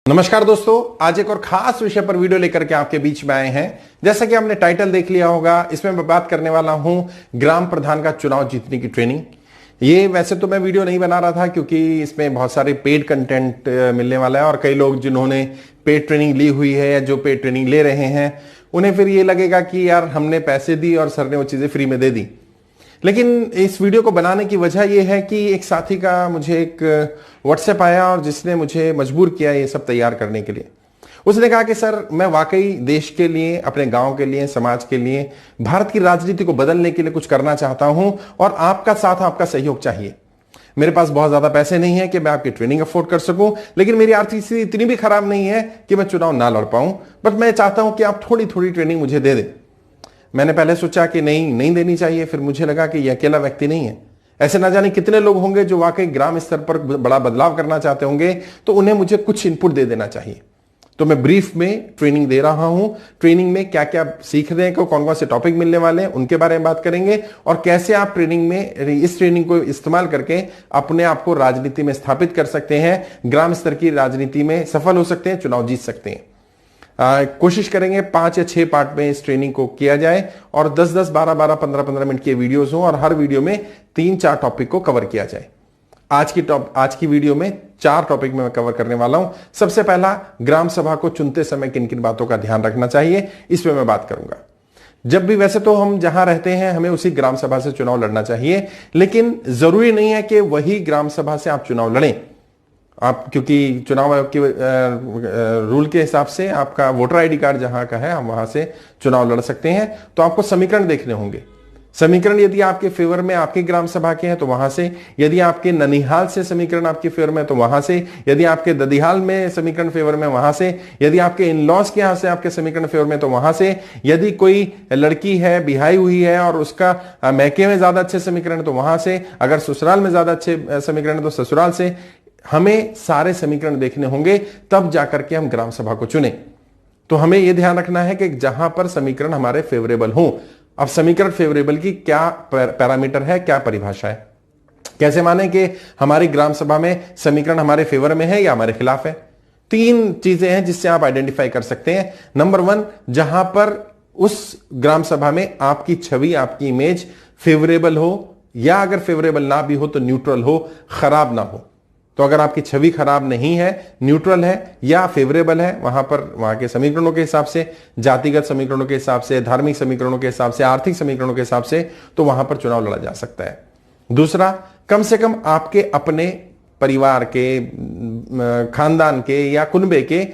नमस्कार दोस्तों, आज एक और खास विषय पर वीडियो लेकर के आपके बीच में आए हैं। जैसा कि आपने टाइटल देख लिया होगा, इसमें मैं बात करने वाला हूं ग्राम प्रधान का चुनाव जीतने की ट्रेनिंग। ये वैसे तो मैं वीडियो नहीं बना रहा था क्योंकि इसमें बहुत सारे पेड कंटेंट मिलने वाला है और कई लोग जिन्होंने पेड ट्रेनिंग ली हुई है या जो पेड ट्रेनिंग ले रहे हैं उन्हें फिर ये लगेगा कि यार हमने पैसे दी और सर ने वो चीजें फ्री में दे दी। लेकिन इस वीडियो को बनाने की वजह यह है कि एक साथी का मुझे एक व्हाट्सएप आया और जिसने मुझे मजबूर किया ये सब तैयार करने के लिए। उसने कहा कि सर मैं वाकई देश के लिए, अपने गांव के लिए, समाज के लिए, भारत की राजनीति को बदलने के लिए कुछ करना चाहता हूं और आपका साथ, आपका सहयोग चाहिए। मेरे पास बहुत ज्यादा पैसे नहीं है कि मैं आपकी ट्रेनिंग अफोर्ड कर सकूं, लेकिन मेरी आर्थिक स्थिति इतनी भी खराब नहीं है कि मैं चुनाव ना लड़ पाऊं, बट मैं चाहता हूं कि आप थोड़ी थोड़ी ट्रेनिंग मुझे दे दें। मैंने पहले सोचा कि नहीं देनी चाहिए, फिर मुझे लगा कि यह अकेला व्यक्ति नहीं है, ऐसे ना जाने कितने लोग होंगे जो वाकई ग्राम स्तर पर बड़ा बदलाव करना चाहते होंगे, तो उन्हें मुझे कुछ इनपुट दे देना चाहिए। तो मैं ब्रीफ में ट्रेनिंग दे रहा हूं। ट्रेनिंग में क्या क्या सीख रहे हैं, कौन कौन से टॉपिक मिलने वाले हैं, उनके बारे में बात करेंगे और कैसे आप ट्रेनिंग में इस ट्रेनिंग को इस्तेमाल करके अपने आप को राजनीति में स्थापित कर सकते हैं, ग्राम स्तर की राजनीति में सफल हो सकते हैं, चुनाव जीत सकते हैं। कोशिश करेंगे 5 या 6 पार्ट में इस ट्रेनिंग को किया जाए और 10-10, 12-12, 15-15 मिनट के वीडियोस हों और हर वीडियो में 3-4 टॉपिक को कवर किया जाए। आज की वीडियो में 4 टॉपिक में मैं कवर करने वाला हूं। सबसे पहला, ग्राम सभा को चुनते समय किन किन बातों का ध्यान रखना चाहिए, इस पे मैं बात करूंगा। जब भी, वैसे तो हम जहां रहते हैं हमें उसी ग्राम सभा से चुनाव लड़ना चाहिए, लेकिन जरूरी नहीं है कि वही ग्राम सभा से आप चुनाव लड़ें। आप, क्योंकि चुनाव आयोग के रूल के हिसाब से आपका वोटर आईडी कार्ड जहां का है हम वहां से चुनाव लड़ सकते हैं। तो आपको समीकरण देखने होंगे। समीकरण यदि आपके फेवर में आपके ग्राम सभा के हैं तो वहां से, यदि आपके ननिहाल से समीकरण आपके फेवर में तो वहां से, यदि आपके ददिहाल में समीकरण फेवर में वहां से, यदि आपके इन लॉज के यहां से आपके समीकरण फेवर में तो वहां से, यदि कोई लड़की है बिहाई हुई है और उसका मैके में ज्यादा अच्छे समीकरण तो वहां से, अगर ससुराल में ज्यादा अच्छे समीकरण तो ससुराल से। हमें सारे समीकरण देखने होंगे, तब जाकर के हम ग्राम सभा को चुने। तो हमें यह ध्यान रखना है कि जहां पर समीकरण हमारे फेवरेबल हो। अब समीकरण फेवरेबल की क्या पैरामीटर है, क्या परिभाषा है, कैसे माने कि हमारी ग्राम सभा में समीकरण हमारे फेवर में है या हमारे खिलाफ है। 3 चीजें हैं जिससे आप आइडेंटिफाई कर सकते हैं। नंबर 1, जहां पर उस ग्राम सभा में आपकी छवि, आपकी इमेज फेवरेबल हो, या अगर फेवरेबल ना भी हो तो न्यूट्रल हो, खराब ना हो। तो अगर आपकी छवि खराब नहीं है, न्यूट्रल है या फेवरेबल है, वहां पर वहां के समीकरणों के हिसाब से, जातिगत समीकरणों के हिसाब से, धार्मिक समीकरणों के हिसाब से, आर्थिक समीकरणों के हिसाब से, तो वहां पर चुनाव लड़ा जा सकता है। दूसरा, कम से कम आपके अपने परिवार के, खानदान के या कुनबे के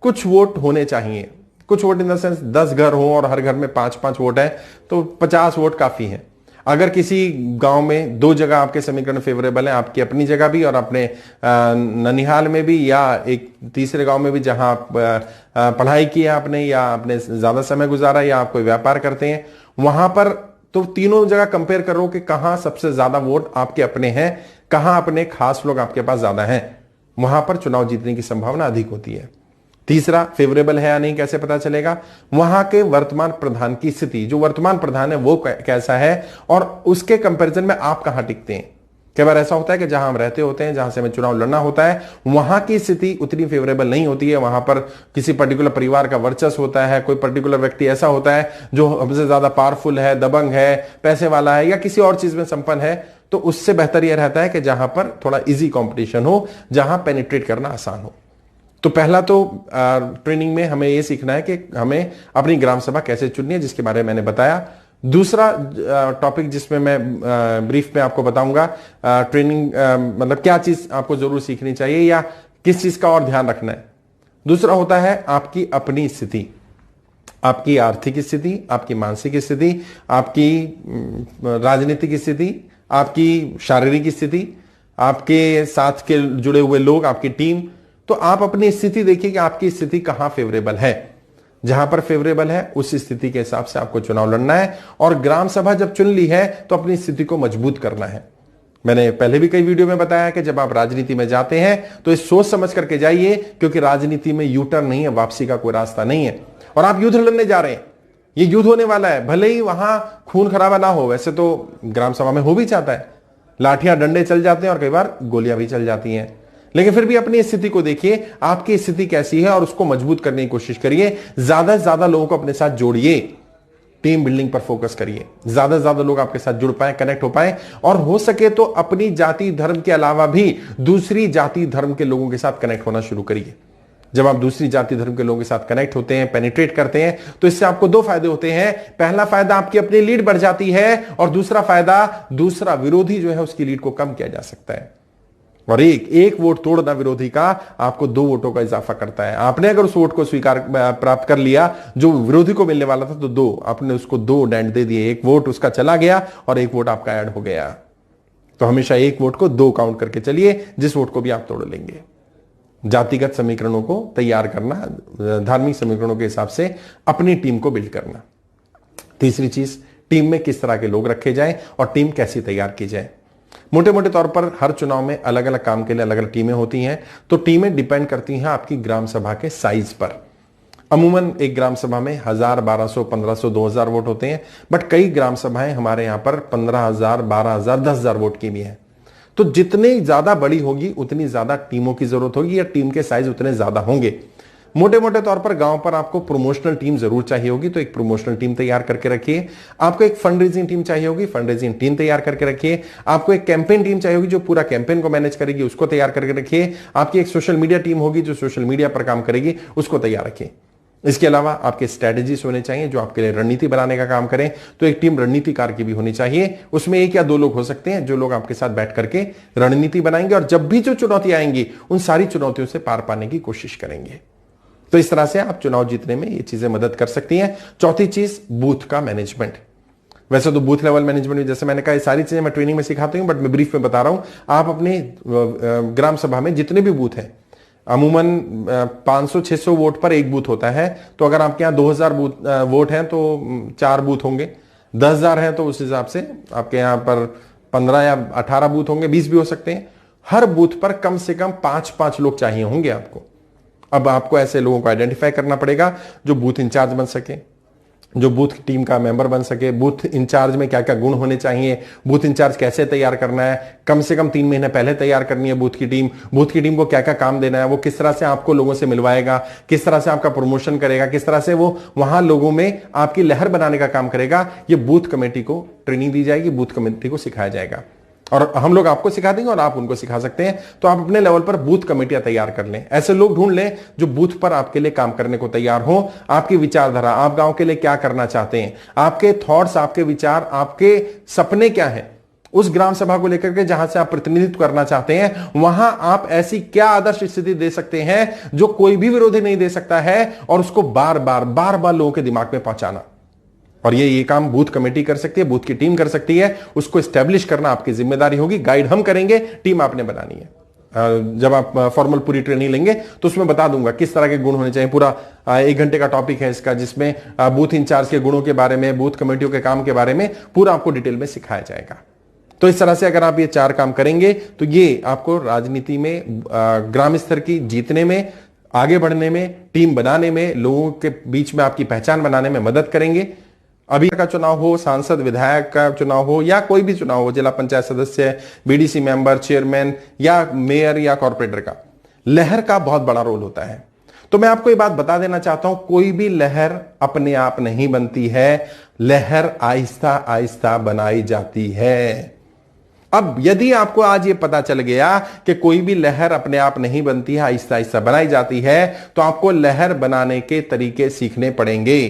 कुछ वोट होने चाहिए। कुछ वोट इन द सेंस 10 घर हो और हर घर में 5-5 वोट है तो 50 वोट काफी है। अगर किसी गांव में 2 जगह आपके समीकरण फेवरेबल है, आपकी अपनी जगह भी और अपने ननिहाल में भी, या एक तीसरे गांव में भी जहां आप पढ़ाई की है आपने, या आपने ज्यादा समय गुजारा, या आप कोई व्यापार करते हैं, वहां पर तो तीनों जगह कंपेयर करो कि कहां सबसे ज्यादा वोट आपके अपने हैं, कहां अपने खास लोग आपके पास ज्यादा हैं। वहां पर चुनाव जीतने की संभावना अधिक होती है। तीसरा, फेवरेबल है या नहीं कैसे पता चलेगा, वहां के वर्तमान प्रधान की स्थिति, जो वर्तमान प्रधान है वो कैसा है और उसके कंपैरिजन में आप कहां टिकते हैं। कई बार ऐसा होता है कि जहां हम रहते होते हैं, जहां से हमें चुनाव लड़ना होता है, वहां की स्थिति उतनी फेवरेबल नहीं होती है। वहां पर किसी पर्टिकुलर परिवार का वर्चस्व होता है, कोई पर्टिकुलर व्यक्ति ऐसा होता है जो हमसे ज्यादा पावरफुल है, दबंग है, पैसे वाला है या किसी और चीज में संपन्न है। तो उससे बेहतर यह रहता है कि जहां पर थोड़ा इजी कॉम्पिटिशन हो, जहां पेनिट्रेट करना आसान हो। तो पहला तो ट्रेनिंग में हमें यह सीखना है कि हमें अपनी ग्राम सभा कैसे चुननी है, जिसके बारे में मैंने बताया। दूसरा टॉपिक जिसमें मैं ब्रीफ में आपको बताऊंगा, ट्रेनिंग मतलब क्या चीज आपको जरूर सीखनी चाहिए या किस चीज का और ध्यान रखना है। दूसरा होता है आपकी अपनी स्थिति, आपकी आर्थिक स्थिति, आपकी मानसिक स्थिति, आपकी राजनीतिक स्थिति, आपकी शारीरिक स्थिति, आपके साथ के जुड़े हुए लोग, आपकी टीम। तो आप अपनी स्थिति देखिए कि आपकी स्थिति कहां फेवरेबल है। जहां पर फेवरेबल है उस स्थिति के हिसाब से आपको चुनाव लड़ना है और ग्राम सभा जब चुन ली है तो अपनी स्थिति को मजबूत करना है। मैंने पहले भी कई वीडियो में बताया कि जब आप राजनीति में जाते हैं तो ये सोच समझ करके जाइए, क्योंकि राजनीति में यू टर्न नहीं है, वापसी का कोई रास्ता नहीं है। और आप युद्ध लड़ने जा रहे हैं, ये युद्ध होने वाला है, भले ही वहां खून खराबा ना हो। वैसे तो ग्राम सभा में हो भी जाता है, लाठियां डंडे चल जाते हैं और कई बार गोलियां भी चल जाती हैं, लेकिन फिर भी अपनी स्थिति को देखिए, आपकी स्थिति कैसी है और उसको मजबूत करने की कोशिश करिए। ज्यादा से ज्यादा लोगों को अपने साथ जोड़िए, टीम बिल्डिंग पर फोकस करिए, ज्यादा से ज्यादा लोग आपके साथ जुड़ पाए, कनेक्ट हो पाए, और हो सके तो अपनी जाति धर्म के अलावा भी दूसरी जाति धर्म के लोगों के साथ कनेक्ट होना शुरू करिए। जब आप दूसरी जाति धर्म के लोगों के साथ कनेक्ट होते हैं, पेनिट्रेट करते हैं, तो इससे आपको दो फायदे होते हैं। पहला फायदा, आपकी अपनी लीड बढ़ जाती है, और दूसरा फायदा, दूसरा विरोधी जो है उसकी लीड को कम किया जा सकता है। और एक वोट तोड़ना विरोधी का आपको 2 वोटों का इजाफा करता है। आपने अगर उस वोट को स्वीकार प्राप्त कर लिया जो विरोधी को मिलने वाला था, तो 2 आपने उसको 2 डेंट दे दिए, 1 वोट उसका चला गया और 1 वोट आपका ऐड हो गया। तो हमेशा 1 वोट को 2 काउंट करके चलिए, जिस वोट को भी आप तोड़ लेंगे। जातिगत समीकरणों को तैयार करना, धार्मिक समीकरणों के हिसाब से अपनी टीम को बिल्ड करना। तीसरी चीज, टीम में किस तरह के लोग रखे जाएं और टीम कैसी तैयार की जाए। मोटे मोटे तौर पर हर चुनाव में अलग अलग काम के लिए अलग अलग टीमें होती हैं, तो टीमें डिपेंड करती हैं आपकी ग्राम सभा के साइज पर। अमूमन एक ग्राम सभा में 1000, 1200, 1500, 2000 वोट होते हैं, बट कई ग्राम सभाएं हमारे यहां पर 15000, 12000, 10000 वोट की भी हैं। तो जितनी ज्यादा बड़ी होगी उतनी ज्यादा टीमों की जरूरत होगी, या टीम के साइज उतने ज्यादा होंगे। मोटे मोटे तौर पर गांव पर आपको प्रमोशनल टीम जरूर चाहिए होगी, तो एक प्रमोशनल टीम तैयार करके रखिए। आपको एक फंड रेजिंग टीम चाहिए होगी, फंड रेजिंग टीम तैयार करके रखिए। आपको एक कैंपेन टीम चाहिए होगी जो पूरा कैंपेन को मैनेज करेगी, उसको तैयार करके रखिए। आपकी एक सोशल मीडिया टीम होगी जो सोशल मीडिया पर काम करेगी, उसको तैयार रखिए। इसके अलावा आपके स्ट्रेटेजीज होने चाहिए जो आपके लिए रणनीति बनाने का काम करें, तो एक टीम रणनीतिकार की भी होनी चाहिए। उसमें 1 या 2 लोग हो सकते हैं जो लोग आपके साथ बैठ करके रणनीति बनाएंगे, और जब भी जो चुनौती आएंगी उन सारी चुनौतियों से पार पाने की कोशिश करेंगे। तो इस तरह से आप चुनाव जीतने में ये चीजें मदद कर सकती हैं। चौथी चीज, बूथ का मैनेजमेंट। वैसे तो बूथ लेवल मैनेजमेंट में, जैसे मैंने कहा, ये सारी चीजें मैं ट्रेनिंग में सिखाता हूं, बट मैं ब्रीफ में बता रहा हूं। आप अपने ग्राम सभा में जितने भी बूथ हैं, अमूमन 500-600 वोट पर एक बूथ होता है, तो अगर आपके यहाँ 2000 वोट हैं तो 4 बूथ होंगे। 10,000 हैं तो उस हिसाब से आपके यहाँ पर 15 या 18 बूथ होंगे, 20 भी हो सकते हैं। हर बूथ पर कम से कम 5-5 लोग चाहिए होंगे आपको। अब आपको ऐसे लोगों को आइडेंटिफाई करना पड़ेगा जो बूथ इंचार्ज बन सके, जो बूथ टीम का मेंबर बन सके। बूथ इंचार्ज में क्या क्या गुण होने चाहिए, बूथ इंचार्ज कैसे तैयार करना है, कम से कम 3 महीने पहले तैयार करनी है बूथ की टीम। बूथ की टीम को क्या क्या काम देना है, वो किस तरह से आपको लोगों से मिलवाएगा, किस तरह से आपका प्रमोशन करेगा, किस तरह से वो वहां लोगों में आपकी लहर बनाने का काम करेगा, ये बूथ कमेटी को ट्रेनिंग दी जाएगी, बूथ कमेटी को सिखाया जाएगा। और हम लोग आपको सिखा देंगे और आप उनको सिखा सकते हैं। तो आप अपने लेवल पर बूथ कमेटियां तैयार कर लें, ऐसे लोग ढूंढ लें जो बूथ पर आपके लिए काम करने को तैयार हो। आपकी विचारधारा, आप गांव के लिए क्या करना चाहते हैं, आपके थॉट्स, आपके विचार, आपके सपने क्या हैं, उस ग्राम सभा को लेकर के जहां से आप प्रतिनिधित्व करना चाहते हैं, वहां आप ऐसी क्या आदर्श स्थिति दे सकते हैं जो कोई भी विरोधी नहीं दे सकता है, और उसको बार बार लोगों के दिमाग में पहुंचाना। और ये काम बूथ कमेटी कर सकती है, बूथ की टीम कर सकती है। उसको एस्टेब्लिश करना आपकी जिम्मेदारी होगी, गाइड हम करेंगे, टीम आपने बनानी है। जब आप फॉर्मल पूरी ट्रेनिंग लेंगे तो उसमें बता दूंगा किस तरह के गुण होने चाहिए। पूरा 1 घंटे का टॉपिक है इसका, जिसमें बूथ इंचार्ज के गुणों के बारे में, बूथ कमेटियों के काम के बारे में पूरा आपको डिटेल में सिखाया जाएगा। तो इस तरह से अगर आप ये 4 काम करेंगे तो ये आपको राजनीति में, ग्राम स्तर की जीतने में, आगे बढ़ने में, टीम बनाने में, लोगों के बीच में आपकी पहचान बनाने में मदद करेंगे। अभी का चुनाव हो, सांसद विधायक का चुनाव हो, या कोई भी चुनाव हो, जिला पंचायत सदस्य, बीडीसी मेंबर, चेयरमैन या मेयर या कॉर्पोरेटर का, लहर का बहुत बड़ा रोल होता है। तो मैं आपको ये बात बता देना चाहता हूं, कोई भी लहर अपने आप नहीं बनती है, लहर आहिस्ता आहिस्ता बनाई जाती है। अब यदि आपको आज ये पता चल गया कि कोई भी लहर अपने आप नहीं बनती है, आहिस्ता आहिस्ता बनाई जाती है, तो आपको लहर बनाने के तरीके सीखने पड़ेंगे।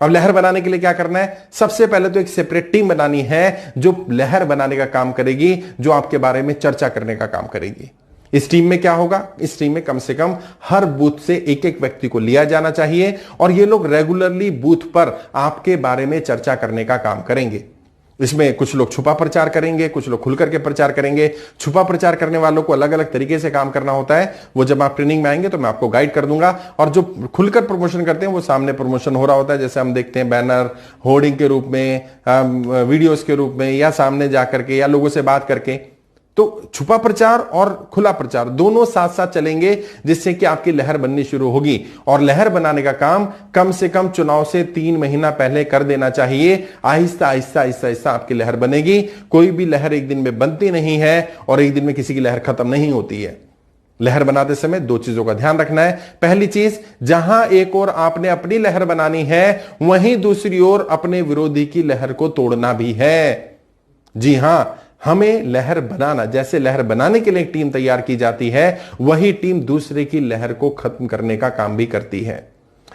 अब लहर बनाने के लिए क्या करना है? सबसे पहले तो एक सेपरेट टीम बनानी है जो लहर बनाने का काम करेगी, जो आपके बारे में चर्चा करने का काम करेगी। इस टीम में क्या होगा? इस टीम में कम से कम हर बूथ से एक एक व्यक्ति को लिया जाना चाहिए, और ये लोग रेगुलरली बूथ पर आपके बारे में चर्चा करने का काम करेंगे। इसमें कुछ लोग छुपा प्रचार करेंगे, कुछ लोग खुल करके प्रचार करेंगे। छुपा प्रचार करने वालों को अलग अलग तरीके से काम करना होता है, वो जब आप ट्रेनिंग में आएंगे तो मैं आपको गाइड कर दूंगा। और जो खुलकर प्रमोशन करते हैं वो सामने प्रमोशन हो रहा होता है, जैसे हम देखते हैं बैनर, होर्डिंग के रूप में, वीडियोस के रूप में, या सामने जाकर के, या लोगों से बात करके। तो छुपा प्रचार और खुला प्रचार दोनों साथ साथ चलेंगे, जिससे कि आपकी लहर बननी शुरू होगी। और लहर बनाने का काम कम से कम चुनाव से 3 महीना पहले कर देना चाहिए। आहिस्ता आहिस्ता आहिस्ता आहिस्ता आपकी लहर बनेगी। कोई भी लहर एक दिन में बनती नहीं है, और एक दिन में किसी की लहर खत्म नहीं होती है। लहर बनाते समय दो चीजों का ध्यान रखना है। पहली चीज, जहां एक ओर आपने अपनी लहर बनानी है, वहीं दूसरी ओर अपने विरोधी की लहर को तोड़ना भी है। जी हां, हमें लहर बनाना, जैसे लहर बनाने के लिए एक टीम तैयार की जाती है, वही टीम दूसरे की लहर को खत्म करने का काम भी करती है।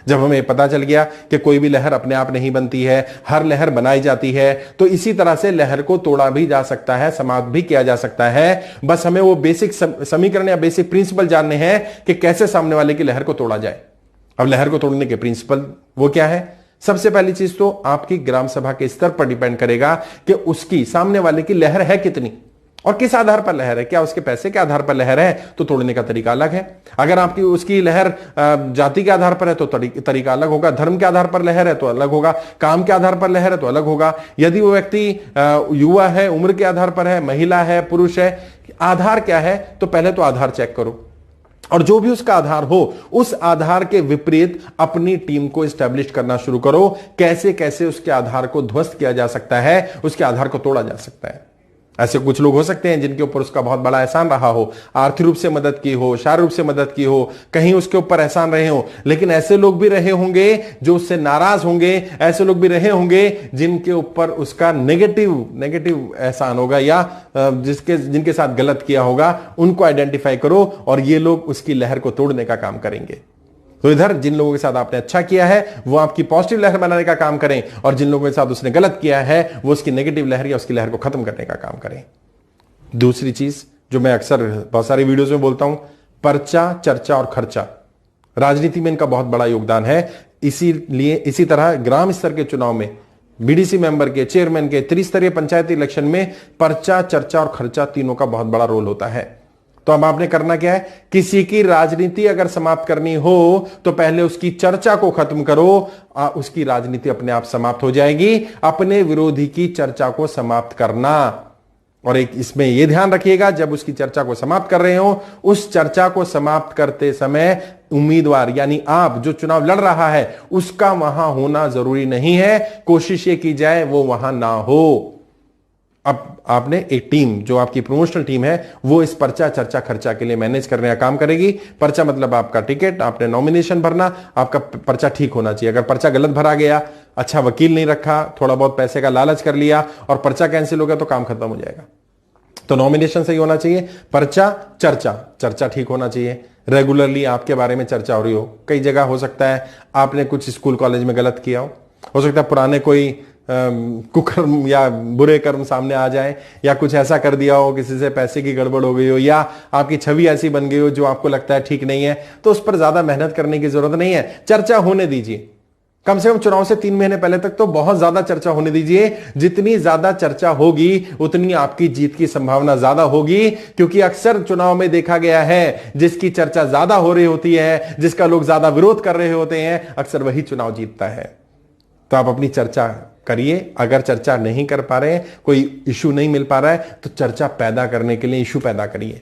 जब हमें पता चल गया कि कोई भी लहर अपने आप नहीं बनती है, हर लहर बनाई जाती है, तो इसी तरह से लहर को तोड़ा भी जा सकता है, समाप्त भी किया जा सकता है। बस हमें वो बेसिक समीकरण या बेसिक प्रिंसिपल जानने हैं कि कैसे सामने वाले की लहर को तोड़ा जाए। अब लहर को तोड़ने के प्रिंसिपल वो क्या है? सबसे पहली चीज तो आपकी ग्राम सभा के स्तर पर डिपेंड करेगा कि उसकी, सामने वाले की लहर है कितनी और किस आधार पर लहर है। क्या उसके पैसे के आधार पर लहर है तो तोड़ने का तरीका अलग है। अगर आपकी उसकी लहर जाति के आधार पर है तो तरीका अलग होगा, धर्म के आधार पर लहर है तो अलग होगा, काम के आधार पर लहर है तो अलग होगा। यदि वो व्यक्ति युवा है, उम्र के आधार पर है, महिला है, पुरुष है, आधार क्या है, तो पहले तो आधार चेक करो और जो भी उसका आधार हो, उस आधार के विपरीत अपनी टीम को एस्टैब्लिश करना शुरू करो। कैसे कैसे उसके आधार को ध्वस्त किया जा सकता है, उसके आधार को तोड़ा जा सकता है। ऐसे कुछ लोग हो सकते हैं जिनके ऊपर उसका बहुत बड़ा एहसान रहा हो, आर्थिक रूप से मदद की हो, शारीरिक रूप से मदद की हो, कहीं उसके ऊपर एहसान रहे हो। लेकिन ऐसे लोग भी रहे होंगे जो उससे नाराज होंगे, ऐसे लोग भी रहे होंगे जिनके ऊपर उसका नेगेटिव एहसान होगा या जिनके साथ गलत किया होगा। उनको आइडेंटिफाई करो और ये लोग उसकी लहर को तोड़ने का काम करेंगे। तो इधर जिन लोगों के साथ आपने अच्छा किया है वो आपकी पॉजिटिव लहर बनाने का काम करें, और जिन लोगों के साथ उसने गलत किया है वो उसकी नेगेटिव लहर या उसकी लहर को खत्म करने का काम करें। दूसरी चीज जो मैं अक्सर बहुत सारी वीडियोस में बोलता हूं, पर्चा, चर्चा और खर्चा। राजनीति में इनका बहुत बड़ा योगदान है। इसीलिए इसी तरह ग्राम स्तर के चुनाव में, बीडीसी मेंबर के, चेयरमैन के, त्रिस्तरीय पंचायती इलेक्शन में पर्चा, चर्चा और खर्चा तीनों का बहुत बड़ा रोल होता है। तो अब आपने करना क्या है? किसी की राजनीति अगर समाप्त करनी हो तो पहले उसकी चर्चा को खत्म करो, उसकी राजनीति अपने आप समाप्त हो जाएगी। अपने विरोधी की चर्चा को समाप्त करना, और एक इसमें यह ध्यान रखिएगा, जब उसकी चर्चा को समाप्त कर रहे हो, उस चर्चा को समाप्त करते समय उम्मीदवार यानी आप जो चुनाव लड़ रहा है उसका वहां होना जरूरी नहीं है। कोशिश ये की जाए वो वहां ना हो। अब आपने एक टीम, जो आपकी प्रमोशनल टीम है, वो इस पर्चा, चर्चा, खर्चा के लिए मैनेज करने का काम करेगी। पर्चा मतलब आपका टिकट, आपने नॉमिनेशन भरना, आपका पर्चा ठीक होना चाहिए। अगर पर्चा गलत भरा गया, अच्छा वकील नहीं रखा, थोड़ा बहुत पैसे का लालच कर लिया और पर्चा कैंसिल हो गया तो काम खत्म हो जाएगा। तो नॉमिनेशन सही होना चाहिए, पर्चा, चर्चा ठीक होना चाहिए। रेगुलरली आपके बारे में चर्चा हो रही हो। कई जगह हो सकता है आपने कुछ स्कूल कॉलेज में गलत किया हो सकता है पुराने कोई कुकर्म या बुरे कर्म सामने आ जाए, या कुछ ऐसा कर दिया हो, किसी से पैसे की गड़बड़ हो गई हो, या आपकी छवि ऐसी बन गई हो जो आपको लगता है ठीक नहीं है, तो उस पर ज्यादा मेहनत करने की जरूरत नहीं है। चर्चा होने दीजिए। कम से कम चुनाव से 3 महीने पहले तक तो बहुत ज्यादा चर्चा होने दीजिए। जितनी ज्यादा चर्चा होगी उतनी आपकी जीत की संभावना ज्यादा होगी, क्योंकि अक्सर चुनाव में देखा गया है जिसकी चर्चा ज्यादा हो रही होती है, जिसका लोग ज्यादा विरोध कर रहे होते हैं, अक्सर वही चुनाव जीतता है। तो आप अपनी चर्चा करिए। अगर चर्चा नहीं कर पा रहे हैं, कोई इशू नहीं मिल पा रहा है, तो चर्चा पैदा करने के लिए इशू पैदा करिए।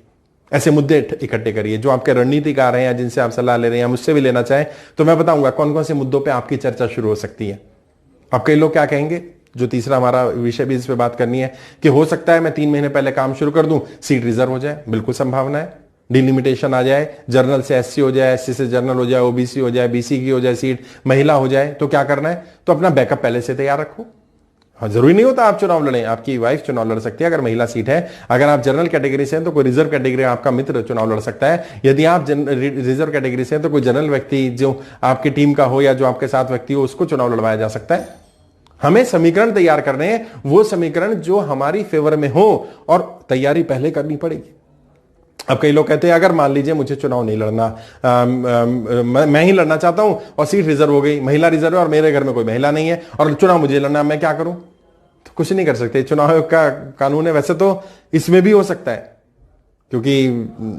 ऐसे मुद्दे इकट्ठे करिए जो आपके रणनीतिकार हैं या जिनसे आप सलाह ले रहे हैं, मुझसे भी लेना चाहें तो मैं बताऊंगा कौन कौन से मुद्दों पे आपकी चर्चा शुरू हो सकती है। अब कई लोग क्या कहेंगे, जो तीसरा हमारा विषय भी इस पे बात करनी है, कि हो सकता है मैं 3 महीने पहले काम शुरू कर दूं, सीट रिजर्व हो जाए। बिल्कुल संभावना है। डिलिमिटेशन आ जाए, जनरल से एससी हो जाए, एससी से जनरल हो जाए, ओबीसी हो जाए, बीसी की हो जाए सीट, महिला हो जाए, तो क्या करना है? तो अपना बैकअप पहले से तैयार रखो। हाँ, जरूरी नहीं होता आप चुनाव लड़ें, आपकी वाइफ चुनाव लड़ सकती है अगर महिला सीट है। अगर आप जनरल कैटेगरी से हैं तो कोई रिजर्व कैटेगरी आपका मित्र चुनाव लड़ सकता है। यदि आप रिजर्व कैटेगरी से हैं तो कोई जनरल व्यक्ति जो आपकी टीम का हो या जो आपके साथ व्यक्ति हो, उसको चुनाव लड़वाया जा सकता है। हमें समीकरण तैयार करने हैं, वो समीकरण जो हमारी फेवर में हो, और तैयारी पहले करनी पड़ेगी। अब कई लोग कहते हैं अगर मान लीजिए मुझे चुनाव नहीं लड़ना, मैं ही लड़ना चाहता हूं और सीट रिजर्व हो गई, महिला रिजर्व है और मेरे घर में कोई महिला नहीं है और चुनाव मुझे लड़ना, मैं क्या करूं? तो कुछ नहीं कर सकते। चुनाव आयोग का कानून है। वैसे तो इसमें भी हो सकता है, क्योंकि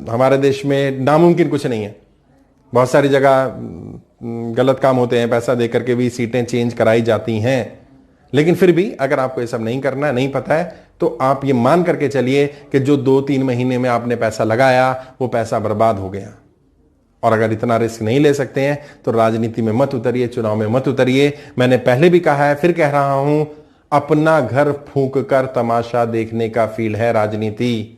हमारे देश में नामुमकिन कुछ नहीं है। बहुत सारी जगह गलत काम होते हैं, पैसा देकर के भी सीटें चेंज कराई जाती हैं। लेकिन फिर भी अगर आपको ये सब नहीं करना है, नहीं पता है, तो आप ये मान करके चलिए कि जो 2-3 महीने में आपने पैसा लगाया वो पैसा बर्बाद हो गया। और अगर इतना रिस्क नहीं ले सकते हैं तो राजनीति में मत उतरिए, चुनाव में मत उतरिए। मैंने पहले भी कहा है, फिर कह रहा हूं, अपना घर फूंक कर तमाशा देखने का फील है राजनीति।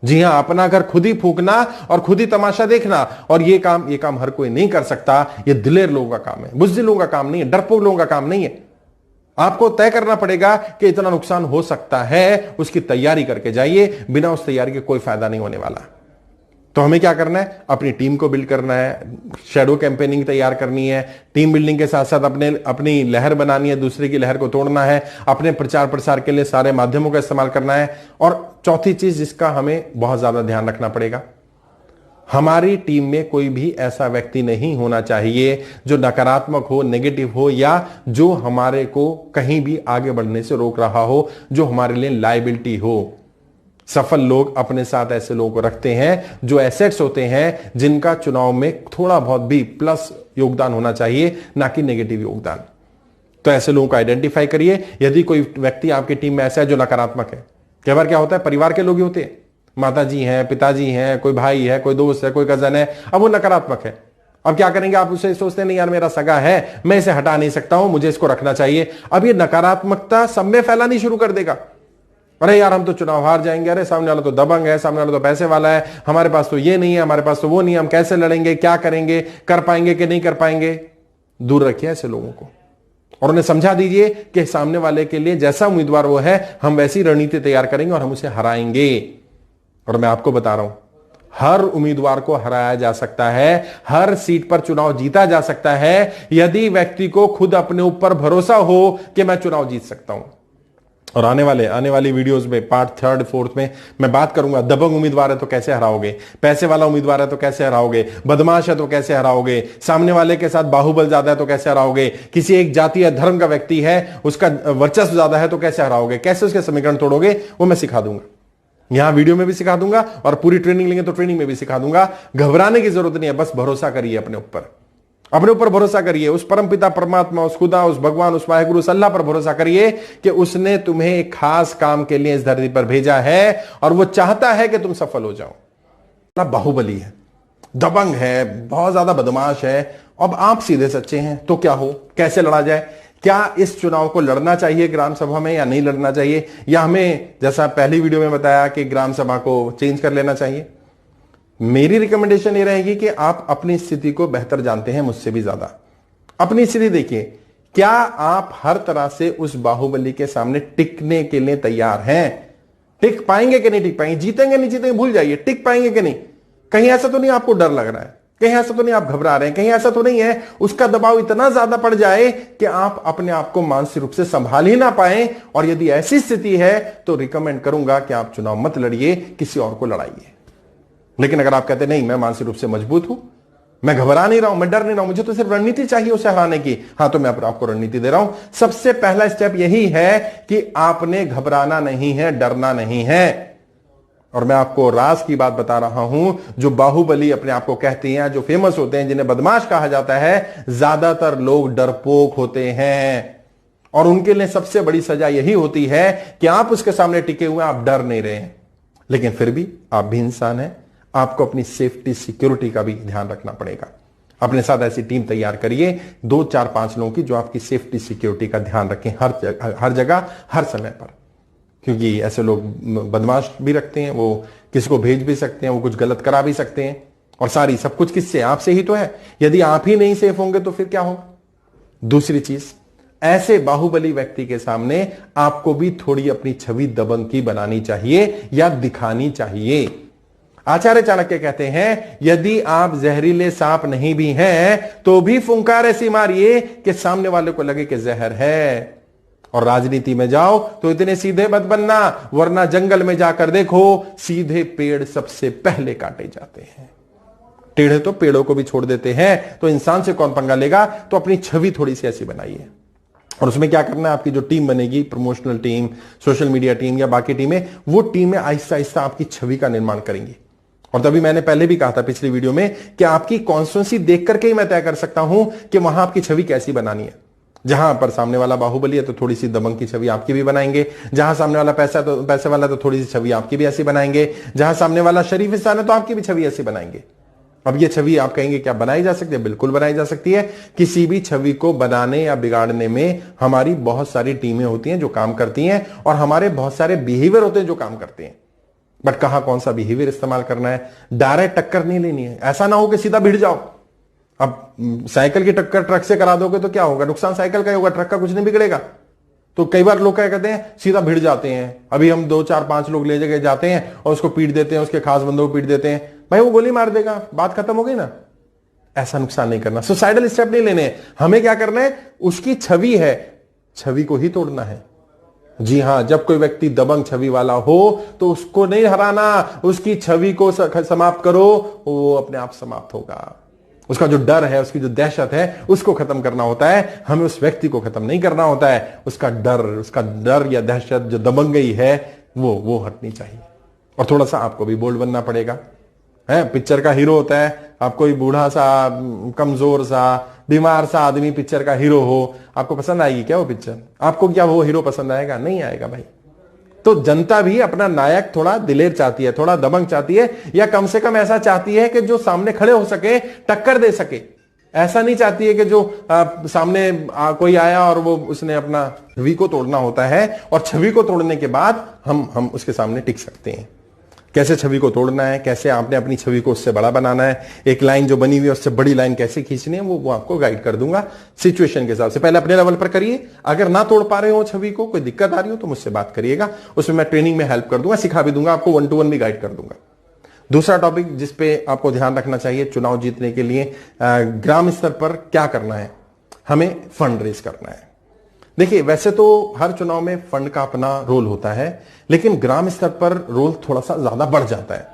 जी हां, अपना घर खुद ही फूकना और खुद ही तमाशा देखना। और ये काम हर कोई नहीं कर सकता। ये दिलेर लोगों का काम है, बुज़दिल लोगों का काम नहीं है, डरपोक लोगों का काम नहीं है। आपको तय करना पड़ेगा कि इतना नुकसान हो सकता है, उसकी तैयारी करके जाइए। बिना उस तैयारी के कोई फायदा नहीं होने वाला। तो हमें क्या करना है? अपनी टीम को बिल्ड करना है, शैडो कैंपेनिंग तैयार करनी है, टीम बिल्डिंग के साथ साथ अपनी लहर बनानी है, दूसरे की लहर को तोड़ना है, अपने प्रचार प्रसार के लिए सारे माध्यमों का इस्तेमाल करना है। और चौथी चीज जिसका हमें बहुत ज्यादा ध्यान रखना पड़ेगा, हमारी टीम में कोई भी ऐसा व्यक्ति नहीं होना चाहिए जो नकारात्मक हो, नेगेटिव हो, या जो हमारे को कहीं भी आगे बढ़ने से रोक रहा हो, जो हमारे लिए लायबिलिटी हो। सफल लोग अपने साथ ऐसे लोगों को रखते हैं जो एसेट्स होते हैं, जिनका चुनाव में थोड़ा बहुत भी प्लस योगदान होना चाहिए, ना कि नेगेटिव योगदान। तो ऐसे लोगों को आइडेंटिफाई करिए। यदि कोई व्यक्ति आपकी टीम में ऐसा है जो नकारात्मक है, कई बार क्या होता है, परिवार के लोग ही होते हैं, माता जी हैं, पिताजी हैं, कोई भाई है, कोई दोस्त है, कोई कजन है, अब वो नकारात्मक है। अब क्या करेंगे आप? उसे सोचते नहीं यार मेरा सगा है, मैं इसे हटा नहीं सकता हूं, मुझे इसको रखना चाहिए। अब ये नकारात्मकता सब में फैलानी शुरू कर देगा। अरे यार हम तो चुनाव हार जाएंगे, अरे सामने वाला तो दबंग है, सामने वाला तो पैसे वाला है, हमारे पास तो ये नहीं है, हमारे पास तो वो नहीं है, हम कैसे लड़ेंगे, क्या करेंगे, कर पाएंगे कि नहीं कर पाएंगे। दूर रखिए ऐसे लोगों को और उन्हें समझा दीजिए कि सामने वाले के लिए जैसा उम्मीदवार वो है, हम वैसी रणनीति तैयार करेंगे और हम उसे हराएंगे। और मैं आपको बता रहा हूं, हर उम्मीदवार को हराया जा सकता है, हर सीट पर चुनाव जीता जा सकता है, यदि व्यक्ति को खुद अपने ऊपर भरोसा हो कि मैं चुनाव जीत सकता हूं। और आने वाली वीडियोस में पार्ट 3, 4 में मैं बात करूंगा, दबंग उम्मीदवार है तो कैसे हराओगे, पैसे वाला उम्मीदवार है तो कैसे हराओगे, बदमाश है तो कैसे हराओगे, सामने वाले के साथ बाहुबल ज्यादा है तो कैसे हराओगे, किसी एक जाति या धर्म का व्यक्ति है, उसका वर्चस्व ज्यादा है तो कैसे हराओगे, कैसे उसके समीकरण तोड़ोगे, वो मैं सिखा दूंगा। यहां वीडियो में भी सिखा दूंगा और पूरी ट्रेनिंग लेंगे तो ट्रेनिंग में भी सिखा दूंगा। घबराने की जरूरत नहीं है, बस भरोसा करिए अपने ऊपर, अपने ऊपर भरोसा करिए, उस परमपिता परमात्मा, उस खुदा, उस भगवान, उस वाहिगुरु, उस अल्लाह पर भरोसा करिए कि उसने तुम्हें एक खास काम के लिए इस धरती पर भेजा है और वो चाहता है कि तुम सफल हो जाओ। बाहुबली है, दबंग है, बहुत ज्यादा बदमाश है। अब आप सीधे सच्चे हैं तो क्या हो, कैसे लड़ा जाए? क्या इस चुनाव को लड़ना चाहिए ग्राम सभा में या नहीं लड़ना चाहिए, या हमें जैसा पहली वीडियो में बताया कि ग्राम सभा को चेंज कर लेना चाहिए? मेरी रिकमेंडेशन ये रहेगी कि आप अपनी स्थिति को बेहतर जानते हैं मुझसे भी ज्यादा। अपनी स्थिति देखिए, क्या आप हर तरह से उस बाहुबली के सामने टिकने के लिए तैयार हैं? टिक पाएंगे कि नहीं टिक पाएंगे, जीतेंगे नहीं जीतेंगे भूल जाइए, टिक पाएंगे कि नहीं? कहीं ऐसा तो नहीं आपको डर लग रहा है, कहीं ऐसा तो नहीं आप घबरा रहे हैं, कहीं ऐसा तो नहीं है उसका दबाव इतना ज्यादा पड़ जाए कि आप अपने आप को मानसिक रूप से संभाल ही ना पाए? और यदि ऐसी स्थिति है तो रिकमेंड करूंगा कि आप चुनाव मत लड़िए, किसी और को लड़ाइए। लेकिन अगर आप कहते नहीं मैं मानसिक रूप से मजबूत हूं, मैं घबरा नहीं रहा हूं, मैं डर नहीं रहा हूं, मुझे तो सिर्फ रणनीति चाहिए उसे हराने की, हां तो मैं आपको रणनीति दे रहा हूं। सबसे पहला स्टेप यही है कि आपने घबराना नहीं है, डरना नहीं है। और मैं आपको राज की बात बता रहा हूं, जो बाहुबली अपने आप को कहते हैं, जो फेमस होते हैं, जिन्हें बदमाश कहा जाता है, ज्यादातर लोग डरपोक होते हैं। और उनके लिए सबसे बड़ी सजा यही होती है कि आप उसके सामने टिके हुए, आप डर नहीं रहे हैं, लेकिन फिर भी आप भी इंसान हैं, आपको अपनी सेफ्टी सिक्योरिटी का भी ध्यान रखना पड़ेगा। अपने साथ ऐसी टीम तैयार करिए, 2, 4, 5 लोगों की, जो आपकी सेफ्टी सिक्योरिटी का ध्यान रखें हर जगह हर समय पर। क्योंकि ऐसे लोग बदमाश भी रखते हैं, वो किसी को भेज भी सकते हैं, वो कुछ गलत करा भी सकते हैं, और सारी सब कुछ किससे? आपसे ही तो है। यदि आप ही नहीं सेफ होंगे तो फिर क्या होगा? दूसरी चीज, ऐसे बाहुबली व्यक्ति के सामने आपको भी थोड़ी अपनी छवि दबंग की बनानी चाहिए या दिखानी चाहिए। आचार्य चाणक्य कहते हैं, यदि आप जहरीले सांप नहीं भी हैं तो भी फुंकार ऐसी मारिए कि सामने वाले को लगे कि जहर है। और राजनीति में जाओ तो इतने सीधे मत बनना, वरना जंगल में जाकर देखो, सीधे पेड़ सबसे पहले काटे जाते हैं। टेढ़े तो पेड़ों को भी छोड़ देते हैं, तो इंसान से कौन पंगा लेगा? तो अपनी छवि थोड़ी सी ऐसी बनाइए। और उसमें क्या करना है, आपकी जो टीम बनेगी, promotional team, social media team या बाकी टीमें, वो टीमें आहिस्ता आहिस्ता आपकी छवि का निर्माण करेंगी। और तभी मैंने पहले भी कहा था पिछली वीडियो में कि आपकी कॉन्स्टिट्यूएंसी देख करके ही मैं तय कर सकता हूं कि वहां आपकी छवि कैसी बनानी है। जहां पर सामने वाला बाहुबली है तो थोड़ी सी दबंग की छवि आपकी भी बनाएंगे, जहां सामने वाला पैसे वाला तो थोड़ी सी छवि आपकी भी ऐसी बनाएंगे, जहां सामने वाला शरीफ इंसान है तो आपकी भी छवि ऐसी बनाएंगे। अब ये छवि आप कहेंगे क्या बनाई जा सकती है? बिल्कुल बनाई जा सकती है। किसी भी छवि को बनाने या बिगाड़ने में हमारी बहुत सारी टीमें होती हैं जो काम करती हैं, और हमारे बहुत सारे बिहेवियर होते हैं जो काम करते हैं। बट कहां कौन सा बिहेवियर इस्तेमाल करना है। डायरेक्ट टक्कर नहीं लेनी है, ऐसा ना हो कि सीधा भिड़ जाओ। अब साइकिल की टक्कर ट्रक से करा दोगे तो क्या होगा, नुकसान साइकिल का ही होगा, ट्रक का कुछ नहीं बिगड़ेगा। तो कई बार लोग क्या कहते हैं, सीधा भिड़ जाते हैं। अभी हम 2 4 5 लोग ले जगह जाते हैं और उसको पीट देते हैं, उसके खास बंदों को पीट देते हैं, भाई वो गोली मार देगा, बात खत्म हो गई ना। ऐसा नुकसान नहीं करना, सुसाइडल स्टेप नहीं लेने। हमें क्या करना है, उसकी छवि है, छवि को ही तोड़ना है। जी हां, जब कोई व्यक्ति दबंग छवि वाला हो तो उसको नहीं हराना, उसकी छवि को समाप्त करो, वो अपने आप समाप्त होगा। उसका जो डर है, उसकी जो दहशत है, उसको खत्म करना होता है। हमें उस व्यक्ति को खत्म नहीं करना होता है, उसका डर या दहशत जो दबंगई है वो हटनी चाहिए। और थोड़ा सा आपको भी बोल्ड बनना पड़ेगा। है, पिक्चर का हीरो होता है, आप कोई बूढ़ा सा, कमजोर सा, बीमार सा आदमी पिक्चर का हीरो हो, आपको पसंद आएगी क्या वो पिक्चर? आपको क्या वो हीरो पसंद आएगा? नहीं आएगा भाई। तो जनता भी अपना नायक थोड़ा दिलेर चाहती है, थोड़ा दबंग चाहती है, या कम से कम ऐसा चाहती है कि जो सामने खड़े हो सके, टक्कर दे सके। ऐसा नहीं चाहती है कि जो सामने कोई आया और वो उसने अपना छवि को तोड़ना होता है, और छवि को तोड़ने के बाद हम उसके सामने टिक सकते हैं। कैसे छवि को तोड़ना है, कैसे आपने अपनी छवि को उससे बड़ा बनाना है, एक लाइन जो बनी हुई है उससे बड़ी लाइन कैसे खींचनी है, वो आपको गाइड कर दूंगा सिचुएशन के हिसाब से। पहले अपने लेवल पर करिए, अगर ना तोड़ पा रहे हो छवि को, कोई दिक्कत आ रही हो तो मुझसे बात करिएगा, उसमें मैं ट्रेनिंग में हेल्प कर दूंगा, सिखा भी दूंगा, आपको 1 to 1 भी गाइड कर दूंगा। दूसरा टॉपिक जिसपे आपको ध्यान रखना चाहिए, चुनाव जीतने के लिए ग्राम स्तर पर क्या करना है, हमें फंड रेज करना है। देखिए, वैसे तो हर चुनाव में फंड का अपना रोल होता है, लेकिन ग्राम स्तर पर रोल थोड़ा सा ज्यादा बढ़ जाता है,